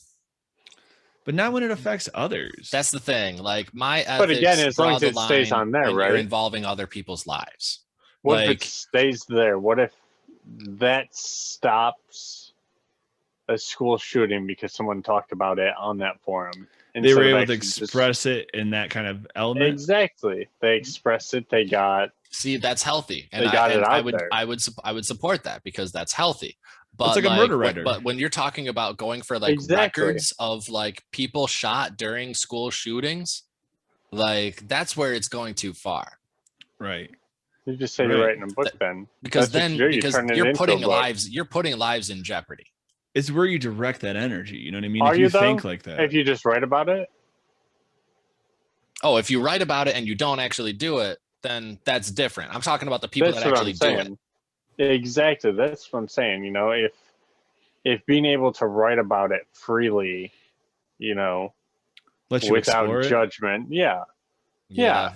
Speaker 2: but not when it affects others.
Speaker 3: That's the thing. Like, my ethics,
Speaker 1: But again, as long
Speaker 3: draw
Speaker 1: as
Speaker 3: the
Speaker 1: it stays
Speaker 3: line
Speaker 1: on there,
Speaker 3: when
Speaker 1: right?
Speaker 3: You're involving other people's lives.
Speaker 1: What if
Speaker 3: Like,
Speaker 1: it stays there? What if that stops a school shooting because someone talked about it on that forum?
Speaker 2: They were
Speaker 1: instead of
Speaker 2: able to
Speaker 1: actually just-
Speaker 2: express it in that kind of element.
Speaker 1: Exactly. They expressed it. They got.
Speaker 3: see, that's healthy, and
Speaker 1: They got it
Speaker 3: I
Speaker 1: out
Speaker 3: would
Speaker 1: there.
Speaker 3: I would support that because that's healthy. But
Speaker 2: It's like a murder
Speaker 3: when-
Speaker 2: writer.
Speaker 3: But when you're talking about going for like
Speaker 1: Exactly.
Speaker 3: records of like people shot during school shootings, like, that's where it's going too far.
Speaker 2: Right.
Speaker 1: You just say
Speaker 2: Right.
Speaker 1: you're writing a book then.
Speaker 3: Because
Speaker 1: That's what
Speaker 3: then
Speaker 1: you do. You
Speaker 3: because
Speaker 1: turn it
Speaker 3: you're
Speaker 1: into a
Speaker 3: putting
Speaker 1: book.
Speaker 3: lives in jeopardy.
Speaker 2: It's where you direct that energy. You know what I mean?
Speaker 1: Are
Speaker 2: if
Speaker 1: you,
Speaker 2: you
Speaker 1: though?
Speaker 2: think like that.
Speaker 1: If you just write about it,
Speaker 3: Oh, if you write about it and you don't actually do it, then that's different. I'm talking about the people
Speaker 1: that's
Speaker 3: that
Speaker 1: what
Speaker 3: actually
Speaker 1: I'm
Speaker 3: do it.
Speaker 1: saying. Exactly. That's what I'm saying. If being able to write about it freely,
Speaker 2: Let you
Speaker 1: without
Speaker 2: explore it.
Speaker 1: judgment, yeah.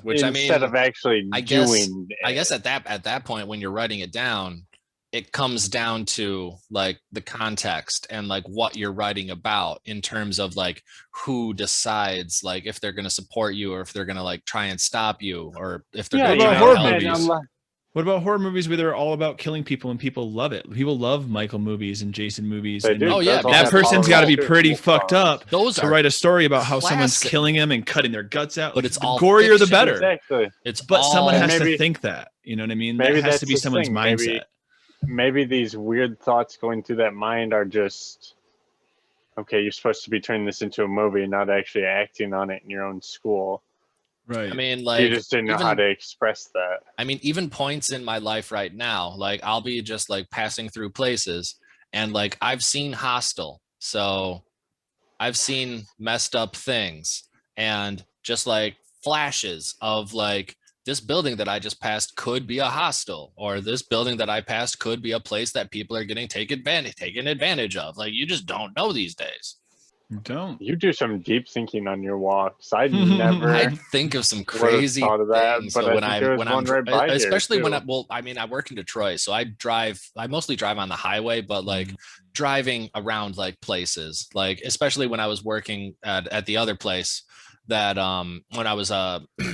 Speaker 3: Which
Speaker 1: instead of actually
Speaker 3: I guess
Speaker 1: doing it.
Speaker 3: I guess at that point when you're writing it down, it comes down to like the context and like what you're writing about in terms of like who decides like if they're going to support you or if they're going to like try and stop you or if they're going to
Speaker 2: about
Speaker 3: try
Speaker 2: horror
Speaker 3: and help
Speaker 2: movies?
Speaker 3: you.
Speaker 2: What about horror movies where they're all about killing people and people love it? People love Michael movies and Jason movies.
Speaker 1: They
Speaker 2: and
Speaker 1: do.
Speaker 3: Oh, yeah,
Speaker 1: That's all
Speaker 2: that
Speaker 3: because
Speaker 2: person's got to be
Speaker 1: horror
Speaker 2: pretty
Speaker 1: movies
Speaker 2: fucked
Speaker 1: are.
Speaker 2: up
Speaker 3: Those
Speaker 2: to
Speaker 3: are
Speaker 2: write a story about how someone's
Speaker 3: classic.
Speaker 2: killing them and cutting their guts out.
Speaker 3: But it's
Speaker 2: the
Speaker 3: all
Speaker 2: gorier the
Speaker 3: fiction.
Speaker 2: better.
Speaker 1: Exactly.
Speaker 3: It's
Speaker 2: But
Speaker 3: all
Speaker 2: someone has
Speaker 1: maybe-
Speaker 2: to think that. You know what I mean?
Speaker 1: maybe
Speaker 2: That has
Speaker 1: that's
Speaker 2: to be
Speaker 1: the
Speaker 2: someone's
Speaker 1: thing.
Speaker 2: mindset.
Speaker 1: Maybe these weird thoughts going through that mind are just, okay, you're supposed to be turning this into a movie, not actually acting on it in your own school.
Speaker 2: Right.
Speaker 3: I mean,
Speaker 1: You
Speaker 3: like,
Speaker 1: just didn't know how to express that.
Speaker 3: I mean, even points in my life right now, like I'll be just like passing through places and like I've seen Hostel. So I've seen messed up things and just like flashes of like this building that I just passed could be a hostel, or this building that I passed could be a place that people are getting taken advantage of. Like, you just don't know these days.
Speaker 2: You don't.
Speaker 1: You do some deep thinking on your walks. I never.
Speaker 3: I think of some crazy
Speaker 1: thought of that,
Speaker 3: things.
Speaker 1: but
Speaker 3: So
Speaker 1: I
Speaker 3: when
Speaker 1: think
Speaker 3: I'm
Speaker 1: there was
Speaker 3: when
Speaker 1: one
Speaker 3: I'm
Speaker 1: right by here,
Speaker 3: especially when
Speaker 1: too.
Speaker 3: I work in Detroit, so I mostly drive on the highway, but like driving around like places, like especially when I was working at the other place, that when I was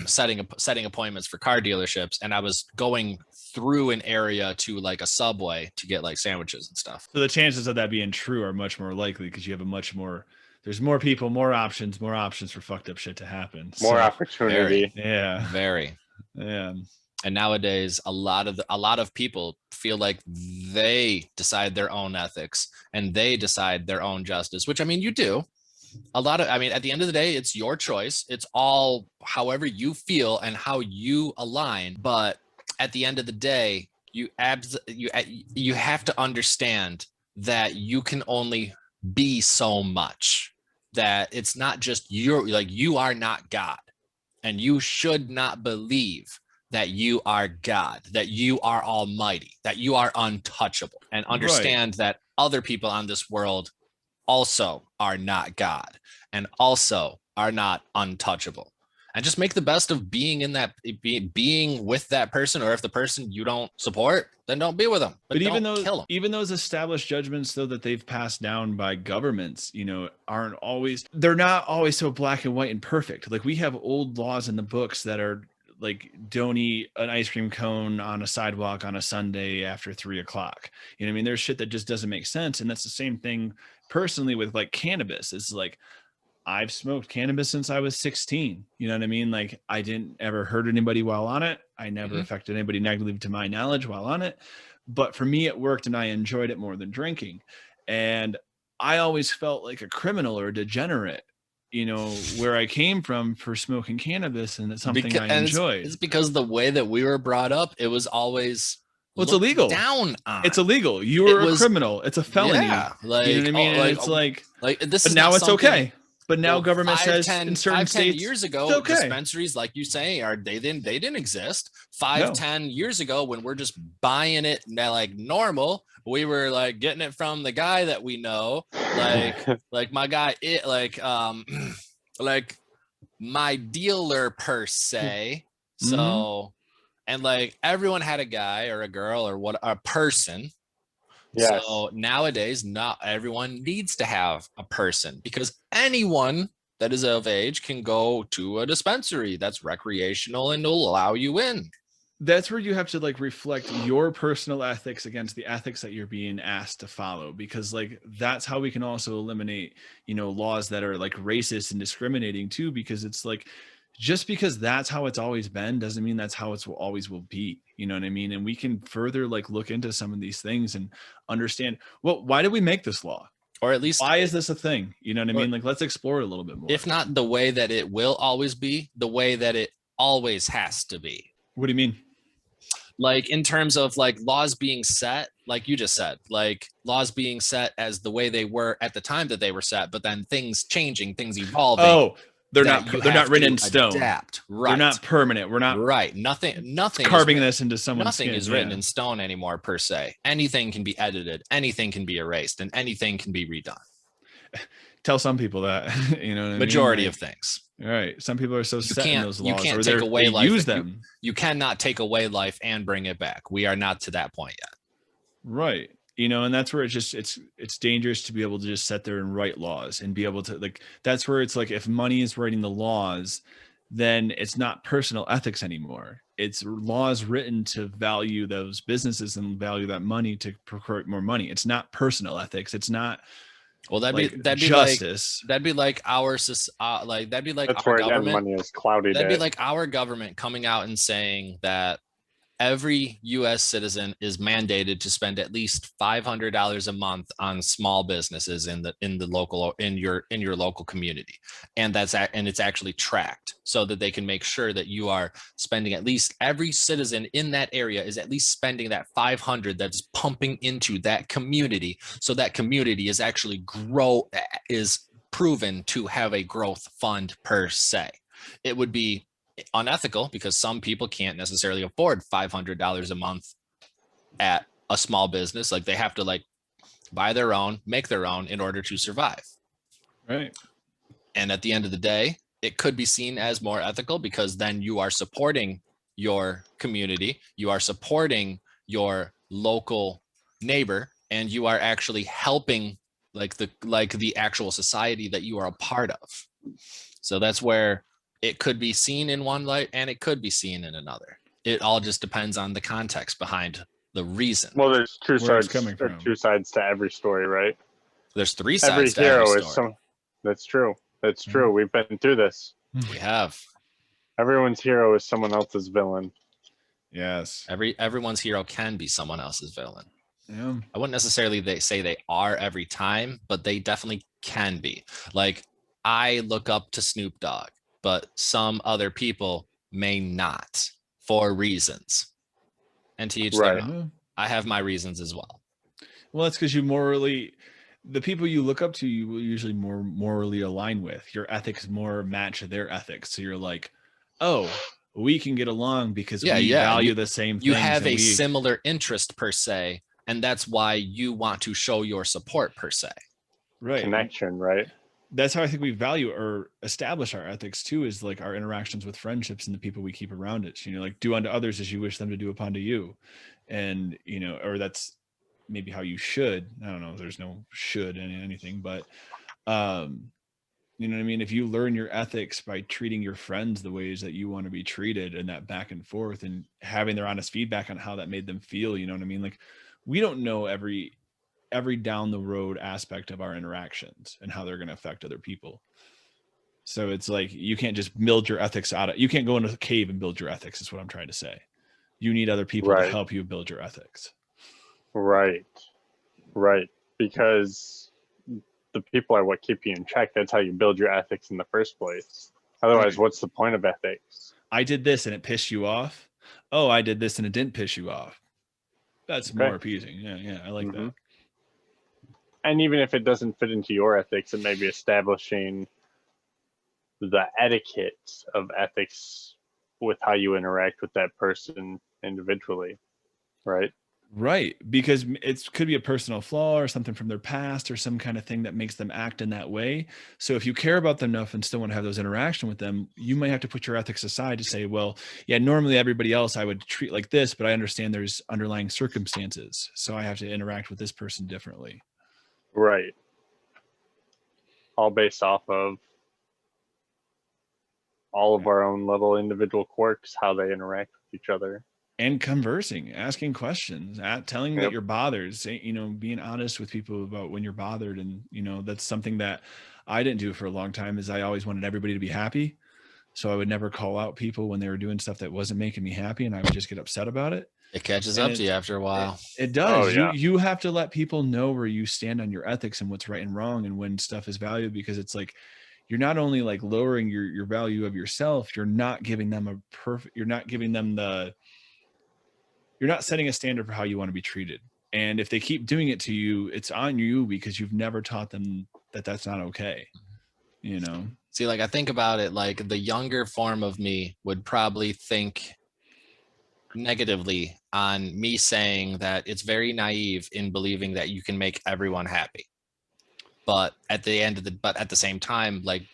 Speaker 3: setting appointments for car dealerships, and I was going through an area to like a Subway to get like sandwiches and stuff.
Speaker 2: So the chances of that being true are much more likely because you have a much more, there's more people, more options for fucked up shit to happen.
Speaker 1: More
Speaker 2: So,
Speaker 1: opportunity.
Speaker 2: yeah.
Speaker 3: Very.
Speaker 2: Yeah.
Speaker 3: And nowadays, a lot of people feel like they decide their own ethics and they decide their own justice, which I mean, you do. I mean, at the end of the day, it's your choice. It's all however you feel and how you align. But at the end of the day, you have to understand that you can only be so much. That it's not just you are not God, and you should not believe that you are God, that you are almighty, that you are untouchable, and understand that other people on this world also are not God and also are not untouchable. And just make the best of being in that, being with that person, or if the person you don't support, then don't be with them. But
Speaker 2: even those established judgments, though, that they've passed down by governments, you know, they're not always so black and white and perfect. Like we have old laws in the books that are like, don't eat an ice cream cone on a sidewalk on a Sunday after 3 o'clock. You know what I mean? There's shit that just doesn't make sense. And that's the same thing personally with like cannabis. It's like, I've smoked cannabis since I was 16. You know what I mean? Like I didn't ever hurt anybody while on it. I never affected anybody negatively to my knowledge while on it. But for me, it worked and I enjoyed it more than drinking. And I always felt like a criminal or a degenerate, you know, where I came from for smoking cannabis, and it's something I enjoyed.
Speaker 3: It's because the way that we were brought up, it was always
Speaker 2: it's illegal.
Speaker 3: Down on.
Speaker 2: It's illegal. You were a criminal. It's a felony.
Speaker 3: Yeah, like,
Speaker 2: you know what I mean? It's like
Speaker 3: this.
Speaker 2: But
Speaker 3: is
Speaker 2: now
Speaker 3: not
Speaker 2: it's okay. But now government says
Speaker 3: 10,
Speaker 2: in certain
Speaker 3: 5, 10
Speaker 2: states,
Speaker 3: years ago,
Speaker 2: it's okay.
Speaker 3: dispensaries, like you say, they didn't exist. 5, 10 years ago, when we're just buying it like normal, we were like getting it from the guy that we know, like my guy, like my dealer per se. So, and like everyone had a guy or a girl or a person.
Speaker 1: Yes.
Speaker 3: So nowadays, not everyone needs to have a person, because anyone that is of age can go to a dispensary that's recreational and will allow you in.
Speaker 2: That's where you have to like reflect your personal ethics against the ethics that you're being asked to follow, because like that's how we can also eliminate, you know, laws that are like racist and discriminating too, because it's like, just because that's how it's always been doesn't mean that's how it's always will be. You know what I mean? And we can further like look into some of these things and understand, well, why did we make this law?
Speaker 3: Or at least,
Speaker 2: why is this a thing? You know what I mean? Like, let's explore it a little bit more.
Speaker 3: If not the way that it will always be, the way that it always has to be.
Speaker 2: What do you mean?
Speaker 3: Like in terms of like laws being set, like you just said, like laws being set as the way they were at the time that they were set, but then things changing, things evolving.
Speaker 2: Oh, they're not written in stone.
Speaker 3: Adapt. Right.
Speaker 2: They're not permanent. We're not
Speaker 3: Nothing
Speaker 2: carving this into someone's
Speaker 3: Nothing
Speaker 2: skin.
Speaker 3: is written in stone anymore per se. Anything can be edited, anything can be erased, and anything can be redone.
Speaker 2: Tell some people that, you know what I mean?
Speaker 3: Majority of things.
Speaker 2: All right. Some people are so set in those laws.
Speaker 3: You can't take away life.
Speaker 2: Use them.
Speaker 3: You cannot take away life and bring it back. We are not to that point yet.
Speaker 2: Right. You know, and that's where it's dangerous to be able to just sit there and write laws and be able to like, that's where it's like, if money is writing the laws, then it's not personal ethics anymore. It's laws written to value those businesses and value that money to procure more money. It's not personal ethics. It's not.
Speaker 3: Well, that'd be
Speaker 2: justice.
Speaker 3: That'd be like our that'd be like
Speaker 1: that's
Speaker 3: our
Speaker 1: where
Speaker 3: government.
Speaker 1: Money is clouded.
Speaker 3: That'd be like our government coming out and saying that every U.S. citizen is mandated to spend at least $500 a month on small businesses in your local community, and it's actually tracked so that they can make sure that you are spending, at least every citizen in that area is at least spending that 500 that's pumping into that community, so that community is actually is proven to have a growth fund per se. It would be unethical because some people can't necessarily afford $500 a month at a small business. Like they have to like buy their own, make their own in order to survive.
Speaker 2: Right.
Speaker 3: And at the end of the day, it could be seen as more ethical because then you are supporting your community, you are supporting your local neighbor, and you are actually helping like the actual society that you are a part of. So that's where it could be seen in one light and it could be seen in another. It all just depends on the context behind the reason.
Speaker 1: Well, there's two
Speaker 2: Where it's
Speaker 1: sides.
Speaker 2: coming
Speaker 1: Or
Speaker 2: from.
Speaker 1: two sides to every story, right?
Speaker 3: There's three
Speaker 1: Every
Speaker 3: sides to every
Speaker 1: hero
Speaker 3: story.
Speaker 1: is some. That's true. That's true. We've been through this.
Speaker 3: We have.
Speaker 1: Everyone's hero is someone else's villain.
Speaker 2: Yes.
Speaker 3: Everyone's hero can be someone else's villain.
Speaker 2: Yeah.
Speaker 3: I wouldn't necessarily say they are every time, but they definitely can be. Like, I look up to Snoop Dogg, but some other people may not for reasons. And to each their own. I have my reasons as well.
Speaker 2: Well, that's because the people you look up to, you will usually more morally align with. Your ethics more match their ethics. So you're like, oh, we can get along because we value the same things.
Speaker 3: You have a similar interest per se, and that's why you want to show your support per se.
Speaker 2: Right.
Speaker 1: Connection, right?
Speaker 2: That's how I think we value or establish our ethics too, is like our interactions with friendships and the people we keep around us. You know, like do unto others as you wish them to do upon to you. And, you know, or that's maybe how you should. I don't know. There's no should in anything, but you know what I mean? If you learn your ethics by treating your friends the ways that you want to be treated and that back and forth and having their honest feedback on how that made them feel, you know what I mean? Like, we don't know every down the road aspect of our interactions and how they're going to affect other people. So it's like, you can't just build your ethics you can't go into a cave and build your ethics is what I'm trying to say. You need other people to help you build your ethics. Right.
Speaker 1: Because the people are what keep you in check. That's how you build your ethics in the first place. Otherwise, what's the point of ethics?
Speaker 2: I did this and it pissed you off. Oh, I did this and it didn't piss you off. That's more appeasing. Yeah, I like that.
Speaker 1: And even if it doesn't fit into your ethics, it may be establishing the etiquette of ethics with how you interact with that person individually, right?
Speaker 2: Right, because it could be a personal flaw or something from their past or some kind of thing that makes them act in that way. So if you care about them enough and still want to have those interactions with them, you might have to put your ethics aside to say, well, yeah, normally everybody else I would treat like this, but I understand there's underlying circumstances, so I have to interact with this person differently.
Speaker 1: Right. All based off of all of our own little individual quirks, how they interact with each other.
Speaker 2: And conversing, asking questions, telling that you're bothered, you know, being honest with people about when you're bothered. And, you know, that's something that I didn't do for a long time, is I always wanted everybody to be happy. So I would never call out people when they were doing stuff that wasn't making me happy, and I would just get upset about it.
Speaker 3: It catches up to you after a while.
Speaker 2: It does. You have to let people know where you stand on your ethics and what's right and wrong and when stuff is valued, because it's like, you're not only like lowering your value of yourself, you're not giving them you're not setting a standard for how you want to be treated. And if they keep doing it to you, it's on you because you've never taught them that that's not okay. You know?
Speaker 3: See, like, I think about it, like the younger form of me would probably think negatively on me saying that it's very naive in believing that you can make everyone happy. But at the same time, like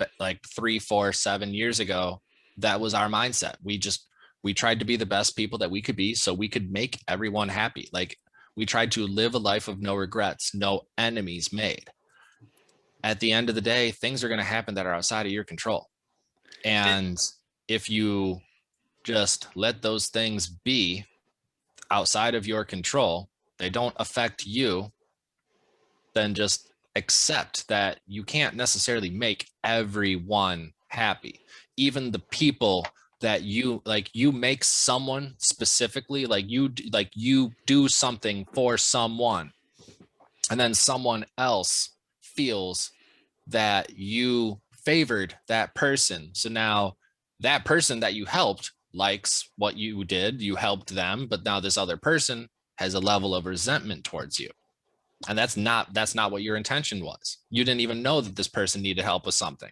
Speaker 3: 3, 4, 7 years ago, that was our mindset. We tried to be the best people that we could be so we could make everyone happy. Like, we tried to live a life of no regrets, no enemies made. At the end of the day, things are going to happen that are outside of your control. And if you just let those things be outside of your control, they don't affect you, then just accept that you can't necessarily make everyone happy. Even the people that you make someone specifically, like you do something for someone, and then someone else feels that you favored that person. So now that person that you helped likes what you did, you helped them, but now this other person has a level of resentment towards you. And that's not what your intention was. You didn't even know that this person needed help with something.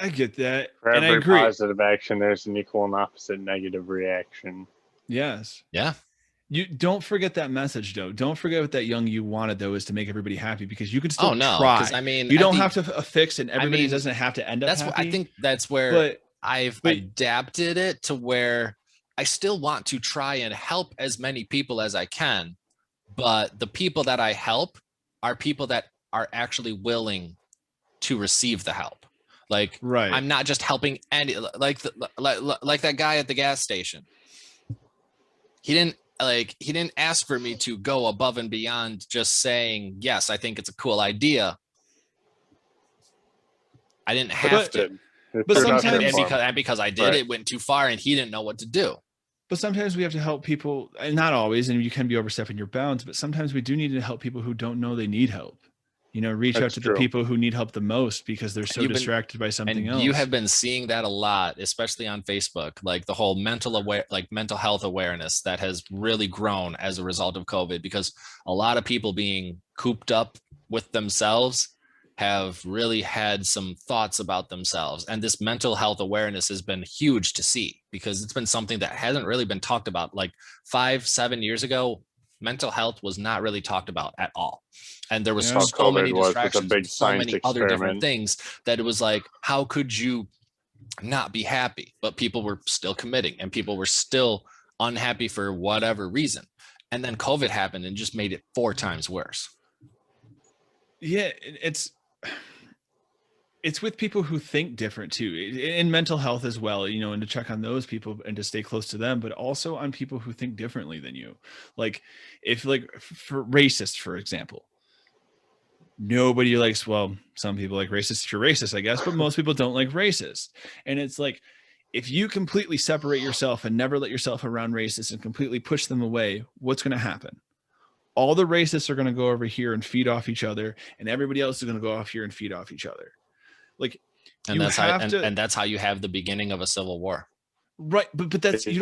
Speaker 2: I get that.
Speaker 1: For
Speaker 2: and
Speaker 1: every
Speaker 2: I agree.
Speaker 1: positive action, there's an equal and opposite negative reaction.
Speaker 2: Yes.
Speaker 3: Yeah.
Speaker 2: You don't forget that message, though. Don't forget what that young you wanted, though, is to make everybody happy, because you can still try.
Speaker 3: I mean,
Speaker 2: you don't have to fix, and everybody doesn't have to end up happy.
Speaker 3: I think that's where I've adapted it to where I still want to try and help as many people as I can. But the people that I help are people that are actually willing to receive the help. Like,
Speaker 2: Right.
Speaker 3: I'm not just helping any, like that guy at the gas station. He didn't ask for me to go above and beyond just saying, yes, I think it's a cool idea. I didn't have to.
Speaker 2: But sometimes,
Speaker 3: and because I did, it went too far and he didn't know what to do.
Speaker 2: But sometimes we have to help people, and not always, and you can be overstepping your bounds, but sometimes we do need to help people who don't know they need help. You know, reach out to the people who need help the most because they're so distracted by something else.
Speaker 3: You have been seeing that a lot, especially on Facebook, like the whole mental health awareness that has really grown as a result of COVID, because a lot of people being cooped up with themselves have really had some thoughts about themselves. And this mental health awareness has been huge to see, because it's been something that hasn't really been talked about. Like 5-7 years ago, mental health was not really talked about at all. And there was so many distractions, so many other different things that it was like, how could you not be happy? But people were still committing and people were still unhappy for whatever reason. And then COVID happened and just made it 4 times worse.
Speaker 2: Yeah, it's with people who think different too, in mental health as well, you know, and to check on those people and to stay close to them, but also on people who think differently than you. Like if, like, for racists, for example, nobody likes, well, some people like racists if you're racist, I guess, but most people don't like racists. And it's like, if you completely separate yourself and never let yourself around racists and completely push them away, what's going to happen? All the racists are going to go over here and feed off each other, and everybody else is going to go off here and feed off each other. Like,
Speaker 3: and that's how you have the beginning of a civil war.
Speaker 2: Right, but that's you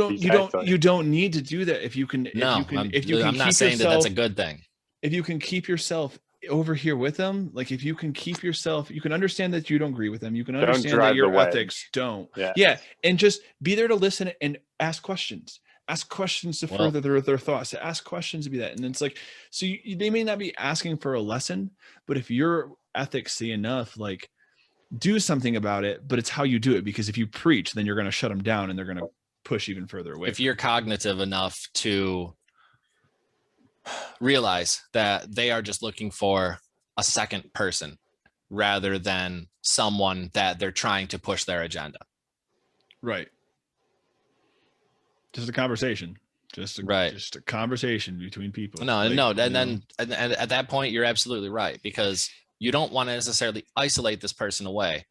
Speaker 2: don't need to do that if you can. I'm
Speaker 3: not saying that that's a good thing.
Speaker 2: If you can keep yourself over here with them, like if you can keep yourself, you can understand that you don't agree with them. You can understand that your ethics don't. Yeah, and just be there to listen and ask questions. Ask questions to further their thoughts. To ask questions to be that, and it's like, so they may not be asking for a lesson, but if your ethics see enough, like, do something about it. But it's how you do it, because if you preach, then you're going to shut them down and they're going to push even further away.
Speaker 3: If you're cognitive enough to realize that they are just looking for a second person rather than someone that they're trying to push their agenda.
Speaker 2: Right. Just a conversation. Just a conversation between people.
Speaker 3: And at that point, you're absolutely right, because you don't want to necessarily isolate this person away,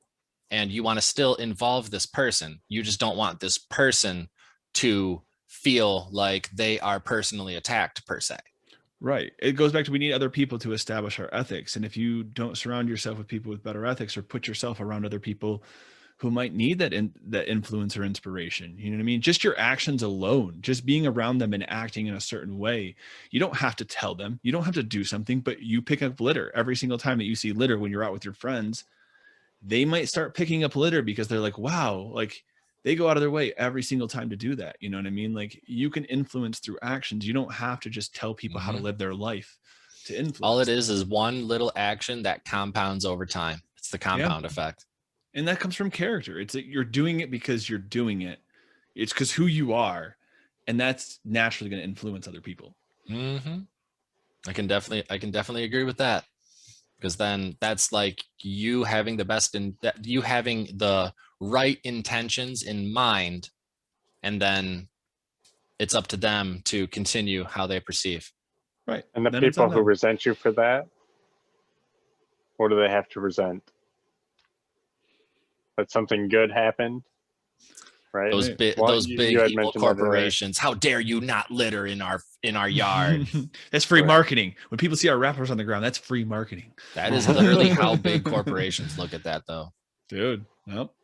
Speaker 3: and you want to still involve this person. You just don't want this person to feel like they are personally attacked per se.
Speaker 2: Right. It goes back to, we need other people to establish our ethics. And if you don't surround yourself with people with better ethics, or put yourself around other people who might need that influence or inspiration, you know what I mean? Just your actions alone, just being around them and acting in a certain way. You don't have to tell them, you don't have to do something, but you pick up litter every single time that you see litter when you're out with your friends. They might start picking up litter because they're like, wow, like they go out of their way every single time to do that. You know what I mean? Like, you can influence through actions. You don't have to just tell people how to live their life to influence.
Speaker 3: All it is one little action that compounds over time. It's the compound effect.
Speaker 2: And that comes from character. It's that you're doing it because you're doing it. It's because who you are. And that's naturally going to influence other people.
Speaker 3: Mm-hmm. I can definitely agree with that. Because then that's like you having you having the right intentions in mind. And then it's up to them to continue how they perceive.
Speaker 2: Right.
Speaker 1: And the people who resent you for that, what do they have to resent? That something good happened, right?
Speaker 3: Those big evil corporations. How dare you not litter in our yard?
Speaker 2: That's free marketing. When people see our wrappers on the ground, that's free marketing.
Speaker 3: That is literally how big corporations look at that, though.
Speaker 2: Dude, nope.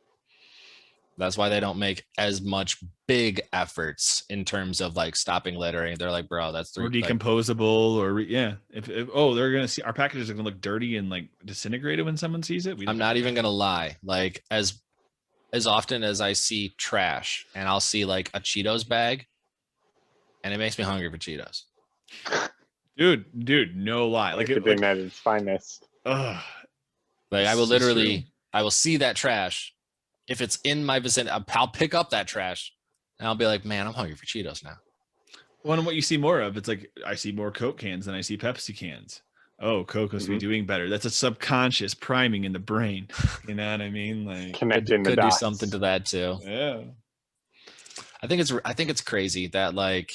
Speaker 3: That's why they don't make as much big efforts in terms of like stopping littering. They're like, bro, that's
Speaker 2: or decomposable, or if they're gonna see our packages are gonna look dirty and like disintegrated when someone sees it.
Speaker 3: I'm not even gonna lie. Like as often as I see trash, and I'll see like a Cheetos bag, and it makes me hungry for Cheetos.
Speaker 2: Dude, no lie. Like
Speaker 1: it at its finest.
Speaker 3: Like I will see that trash. If it's in my vicinity, I'll pick up that trash and I'll be like, man, I'm hungry for Cheetos now.
Speaker 2: Well, and what you see more of, it's like I see more Coke cans than I see Pepsi cans. oh, Coke must be doing better. That's a subconscious priming in the brain. You know what I mean? Like,
Speaker 1: Connecting the
Speaker 3: could do
Speaker 1: dots.
Speaker 3: something to that too.
Speaker 2: yeah.
Speaker 3: I think it's crazy that like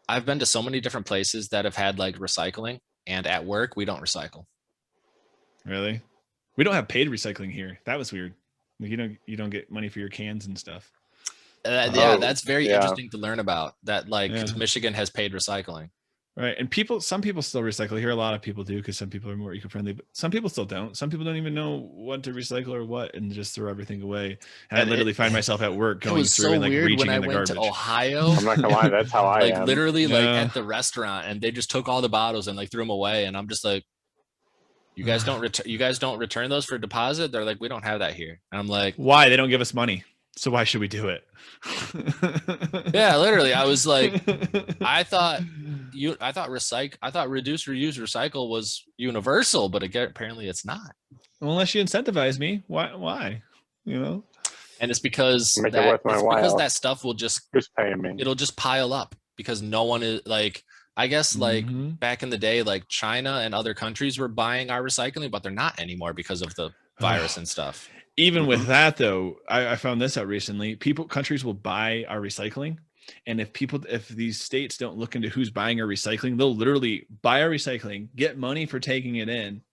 Speaker 3: I've been to so many different places that have had like recycling, and at work we don't recycle.
Speaker 2: Really? We don't have paid recycling here. That was weird. Like, you don't get money for your cans and stuff.
Speaker 3: Yeah, that's very interesting to learn about. That like Michigan has paid recycling.
Speaker 2: Right. And some people still recycle here. A lot of people do because some people are more eco-friendly, but some people still don't. Some people don't even know what to recycle or what, and just throw everything away. And I literally find myself at work going through and like reaching in the garbage.
Speaker 3: When I went to Ohio,
Speaker 1: I'm not gonna lie, that's how I
Speaker 3: like
Speaker 1: am.
Speaker 3: literally like at the restaurant, and they just took all the bottles and like threw them away, and I'm just like, you guys don't return those for deposit? They're like, we don't have that here. And I'm like,
Speaker 2: why? They don't give us money. So why should we do it?
Speaker 3: Yeah, literally. I was like, I thought reduce, reuse, recycle was universal, but again, apparently it's not.
Speaker 2: Unless you incentivize me, why? You know?
Speaker 3: And it's because that stuff will just
Speaker 1: paying me.
Speaker 3: It'll just pile up because no one is like, I guess like back in the day, like China and other countries were buying our recycling, but they're not anymore because of the virus and stuff.
Speaker 2: Even with that though, I found this out recently. Countries will buy our recycling. And if these states don't look into who's buying our recycling, they'll literally buy our recycling, get money for taking it in,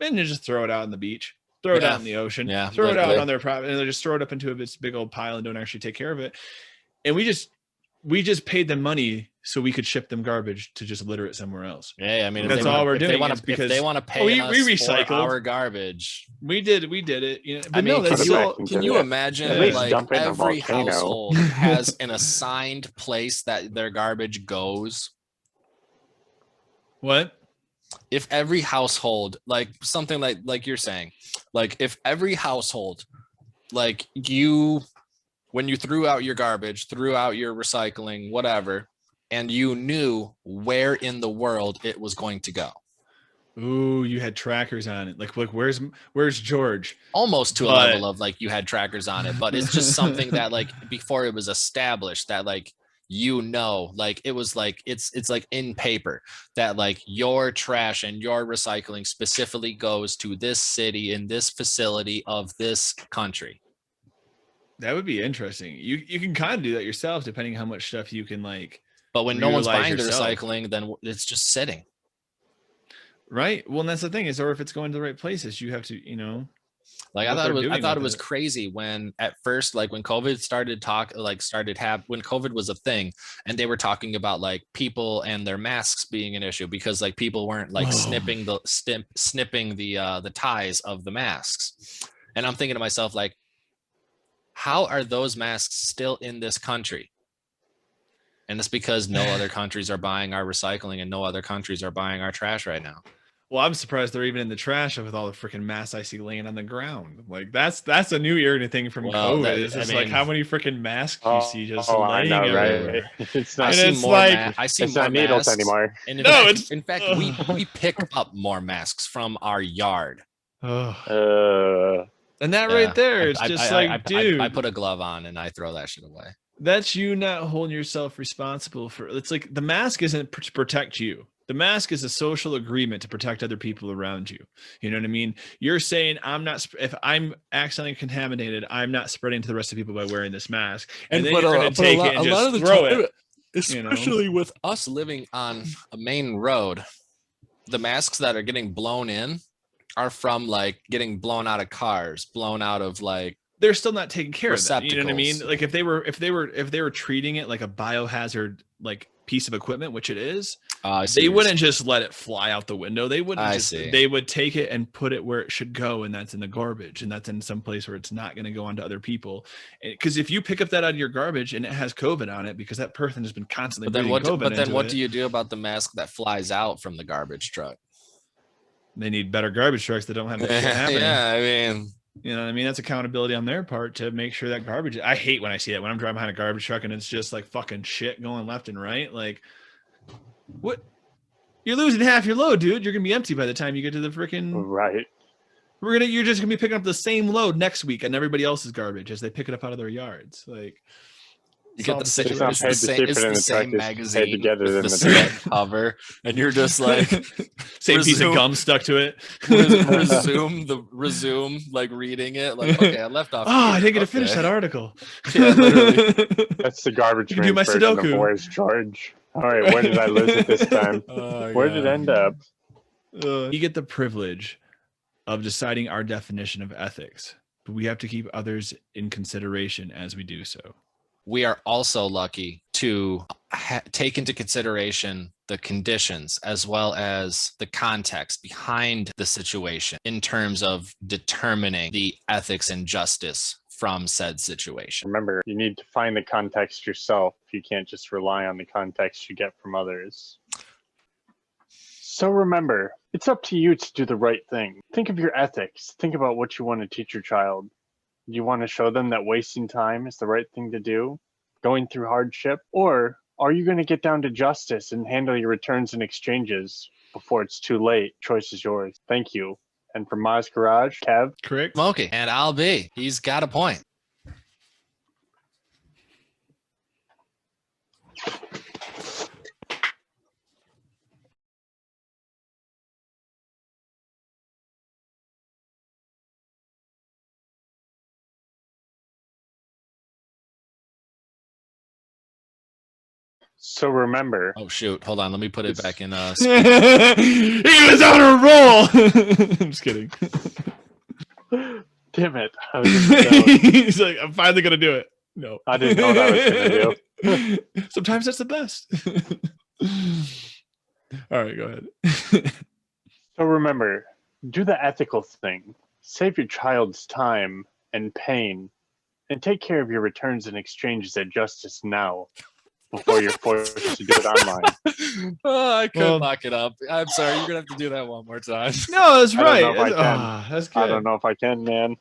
Speaker 2: and then just throw it out on the beach, throw it out in the ocean, throw it out on their property, and they just throw it up into this big old pile and don't actually take care of it. And we just paid them money so we could ship them garbage to just litter it somewhere else.
Speaker 3: Yeah, I mean,
Speaker 2: that's all we're doing.
Speaker 3: If they want to pay us for our garbage,
Speaker 2: we did it. You know, but
Speaker 3: I mean,
Speaker 2: no,
Speaker 3: can you imagine like every household has an assigned place that their garbage goes?
Speaker 2: What?
Speaker 3: If every household, like something like you're saying, like if every household, like when you threw out your garbage, threw out your recycling, whatever, and you knew where in the world it was going to go.
Speaker 2: Ooh, you had trackers on it. Like where's George?
Speaker 3: Almost to a level of like you had trackers on it, but it's just something that like before it was established that like, like it was like, it's like in paper that like your trash and your recycling specifically goes to this city in this facility of this country.
Speaker 2: That would be interesting. You can kind of do that yourself depending how much stuff you can like.
Speaker 3: But when no one's buying the recycling, then it's just sitting.
Speaker 2: Right. Well, and that's the thing is, or if it's going to the right places, you have to,
Speaker 3: like I thought it was crazy when at first, like when COVID when COVID was a thing and they were talking about like people and their masks being an issue because like people weren't like snipping the ties of the masks. And I'm thinking to myself, like, how are those masks still in this country? And it's because no other countries are buying our recycling and no other countries are buying our trash right now.
Speaker 2: Well, I'm surprised they're even in the trash with all the freaking masks I see laying on the ground. Like that's a new irritating thing from COVID. It's just like how many freaking masks you see just laying everywhere.
Speaker 1: Right? It's not.
Speaker 3: I see more
Speaker 1: needles
Speaker 3: masks
Speaker 1: anymore.
Speaker 3: And in fact, we pick up more masks from our yard.
Speaker 2: And that right there is just dude.
Speaker 3: I put a glove on and I throw that shit away.
Speaker 2: That's you not holding yourself responsible for. It's like the mask isn't to protect you. The mask is a social agreement to protect other people around you. You know what I mean? You're saying if I'm accidentally contaminated, I'm not spreading to the rest of the people by wearing this mask. And then you're going to take it and just throw it.
Speaker 3: Especially with us living on a main road, the masks that are getting blown in are from like getting blown out of cars, blown out of like.
Speaker 2: They're still not taking care of that. You know what I mean? Like if they were treating it like a biohazard like piece of equipment, which it is, they wouldn't just let it fly out the window. They wouldn't. They would take it and put it where it should go, and that's in the garbage, and that's in some place where it's not going to go onto other people. Because if you pick up that out of your garbage and it has COVID on it, because that person has been constantly breathing COVID
Speaker 3: but then what do you do about the mask that flies out from the garbage truck?
Speaker 2: They need better garbage trucks that don't have that shit happening.
Speaker 3: Yeah, I mean.
Speaker 2: You know what I mean? That's accountability on their part to make sure that garbage. I hate when I see that when I'm driving behind a garbage truck and it's just like fucking shit going left and right. Like, what? You're losing half your load, dude. You're gonna be empty by the time you get to the freaking
Speaker 1: right.
Speaker 2: You're just gonna be picking up the same load next week and everybody else's garbage as they pick it up out of their yards. Like,
Speaker 3: You get the same,
Speaker 1: It's not
Speaker 3: it's
Speaker 1: paid
Speaker 3: the
Speaker 1: to
Speaker 3: same,
Speaker 1: keep
Speaker 3: it's
Speaker 1: it in
Speaker 3: the
Speaker 1: the
Speaker 3: same
Speaker 1: truck, it's paid to
Speaker 3: magazine
Speaker 1: get it
Speaker 3: with
Speaker 1: in
Speaker 3: the
Speaker 1: the
Speaker 3: same
Speaker 1: truck.
Speaker 3: cover, and you're just like
Speaker 2: Same piece of
Speaker 3: Resume.
Speaker 2: gum stuck to it.
Speaker 3: resume like reading it. Like, okay, I left off.
Speaker 2: Oh, I
Speaker 3: here.
Speaker 2: didn't get to finish
Speaker 3: Okay.
Speaker 2: that article.
Speaker 3: Yeah, literally.
Speaker 1: That's the garbage
Speaker 2: You can do
Speaker 1: man's
Speaker 2: my
Speaker 1: version of
Speaker 2: Sudoku.
Speaker 1: Boys George. All right, where did I lose it this time?
Speaker 3: Oh,
Speaker 1: Where did it
Speaker 3: God.
Speaker 1: end up?
Speaker 2: We get the privilege of deciding our definition of ethics, but we have to keep others in consideration as we do so.
Speaker 3: We are also lucky to take into consideration the conditions as well as the context behind the situation in terms of determining the ethics and justice from said situation.
Speaker 1: Remember, you need to find the context yourself. You can't just rely on the context you get from others. So remember, it's up to you to do the right thing. Think of your ethics. Think about what you want to teach your child. Do you want to show them that wasting time is the right thing to do? Going through hardship? Or are you going to get down to justice and handle your returns and exchanges before it's too late? Choice is yours. Thank you. And from Ma's Garage, Kev.
Speaker 2: Correct?
Speaker 3: Smokey, and I'll be. He's got a point.
Speaker 1: So remember,
Speaker 3: Oh shoot! Hold on. Let me put it back in.
Speaker 2: He was on a roll. I'm just kidding.
Speaker 1: damn it. I was just
Speaker 2: He's like, I'm finally gonna do it. No,
Speaker 1: I didn't know what I was gonna
Speaker 2: do. Sometimes that's the best. All right, go ahead.
Speaker 1: So remember, do the ethical thing. Save your child's time and pain, and take care of your returns and exchanges at justice now, before you're forced to do it online.
Speaker 3: Oh, I couldn't
Speaker 2: Well-
Speaker 3: lock it up. I'm sorry. You're gonna have to do that one more time.
Speaker 2: No, that's
Speaker 1: I don't
Speaker 2: right.
Speaker 1: know if I can.
Speaker 2: That's good.
Speaker 1: I don't know if I can, man.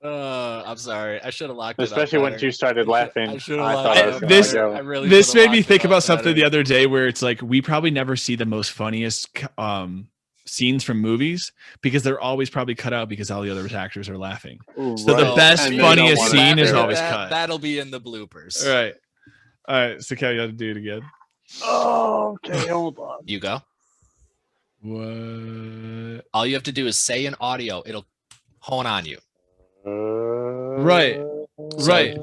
Speaker 3: I'm sorry. I should have locked it up.
Speaker 1: Especially once
Speaker 3: better.
Speaker 1: you started laughing.
Speaker 3: I should have
Speaker 1: I
Speaker 3: locked
Speaker 1: thought
Speaker 3: it
Speaker 1: I was
Speaker 3: up
Speaker 1: gonna
Speaker 2: This-
Speaker 3: better.
Speaker 1: go.
Speaker 3: I really
Speaker 2: This
Speaker 3: should've
Speaker 2: made me
Speaker 3: locked
Speaker 2: think
Speaker 3: it up
Speaker 2: about something
Speaker 3: better.
Speaker 2: the other day where it's like we probably never see the most funniest scenes from movies because they're always probably cut out because all the other actors are laughing.
Speaker 1: Ooh,
Speaker 2: So the
Speaker 1: right.
Speaker 2: best,
Speaker 1: And they don't
Speaker 2: funniest
Speaker 1: wanna
Speaker 2: scene is
Speaker 1: share it.
Speaker 2: always cut.
Speaker 3: That'll be in the bloopers.
Speaker 2: All right. So Cal, you have to do it again.
Speaker 1: Oh, okay, hold on.
Speaker 3: You go.
Speaker 2: What?
Speaker 3: All you have to do is say an audio. It'll hone on you.
Speaker 2: Right. Right.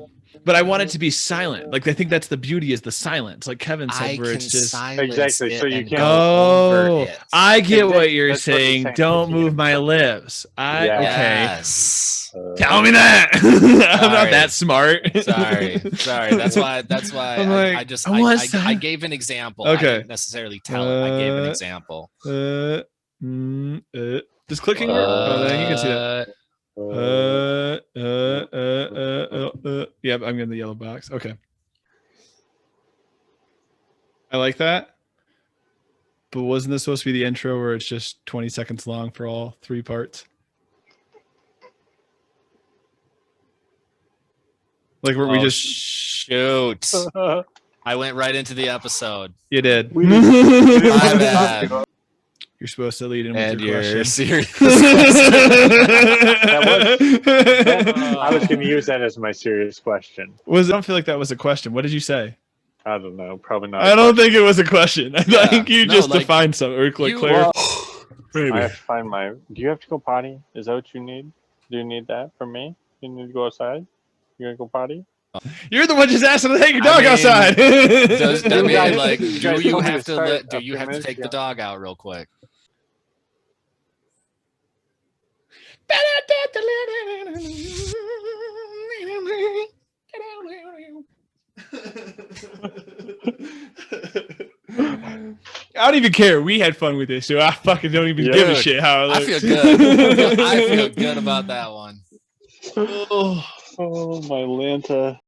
Speaker 2: But I want it to be silent. Like I think that's the beauty is the silence. Like Kevin said,
Speaker 3: I
Speaker 2: where
Speaker 3: can
Speaker 2: it's just
Speaker 3: silence
Speaker 1: Exactly,
Speaker 3: it
Speaker 1: so you
Speaker 3: and
Speaker 1: can't-
Speaker 3: go over
Speaker 2: oh,
Speaker 3: it.
Speaker 2: I get what
Speaker 1: Exactly,
Speaker 2: you're
Speaker 1: that's what he's
Speaker 2: saying.
Speaker 1: saying.
Speaker 2: Don't
Speaker 1: You
Speaker 2: move
Speaker 1: can't-
Speaker 2: my lips.
Speaker 1: Yeah.
Speaker 2: Okay.
Speaker 3: Yes.
Speaker 2: Tell me that. I'm not
Speaker 3: Sorry.
Speaker 2: that smart.
Speaker 3: Sorry. That's why
Speaker 2: I'm like, I want
Speaker 3: I
Speaker 2: silence.
Speaker 3: gave an example.
Speaker 2: Okay.
Speaker 3: I didn't necessarily tell it. I gave an example.
Speaker 2: Does clicking work? Oh, then you can see that. Yep, I'm in the yellow box. Okay. I like that. But wasn't this supposed to be the intro where it's just 20 seconds long for all three parts? Like where we
Speaker 3: Oh,
Speaker 2: just
Speaker 3: shoot. I went right into the episode.
Speaker 2: you did.
Speaker 1: We-
Speaker 3: My bad.
Speaker 2: You're supposed to lead in with
Speaker 3: And
Speaker 2: your
Speaker 3: you're
Speaker 2: question.
Speaker 3: serious.
Speaker 1: I was going to use that as my serious question.
Speaker 2: I don't feel like that was a question. What did you say?
Speaker 1: I don't know. Probably not.
Speaker 2: I don't think it was a question. I think you
Speaker 3: no,
Speaker 2: just
Speaker 3: like,
Speaker 2: defined something or like
Speaker 3: you-
Speaker 2: clarify.
Speaker 1: I have to find my. Do you have to go potty? Is that what you need? Do you need that from me? You need to go outside? You gonna go potty?
Speaker 2: You're the one just asking to take your
Speaker 3: I
Speaker 2: dog
Speaker 3: mean,
Speaker 2: outside.
Speaker 3: Does that
Speaker 1: You
Speaker 3: mean
Speaker 1: guys-
Speaker 3: like
Speaker 1: you
Speaker 3: do
Speaker 1: guys
Speaker 3: you
Speaker 1: told me
Speaker 3: have
Speaker 1: to
Speaker 3: to
Speaker 1: start
Speaker 3: let do
Speaker 1: a
Speaker 3: you
Speaker 1: few
Speaker 3: have to
Speaker 1: minutes
Speaker 3: take the
Speaker 1: ago.
Speaker 3: dog out real quick?
Speaker 2: I don't even care. We had fun with this, so I fucking don't even give a
Speaker 1: Yeah.
Speaker 2: shit how it
Speaker 3: I
Speaker 2: looks.
Speaker 3: feel good. I feel good about that one.
Speaker 2: Oh.
Speaker 1: Oh, my Lanta.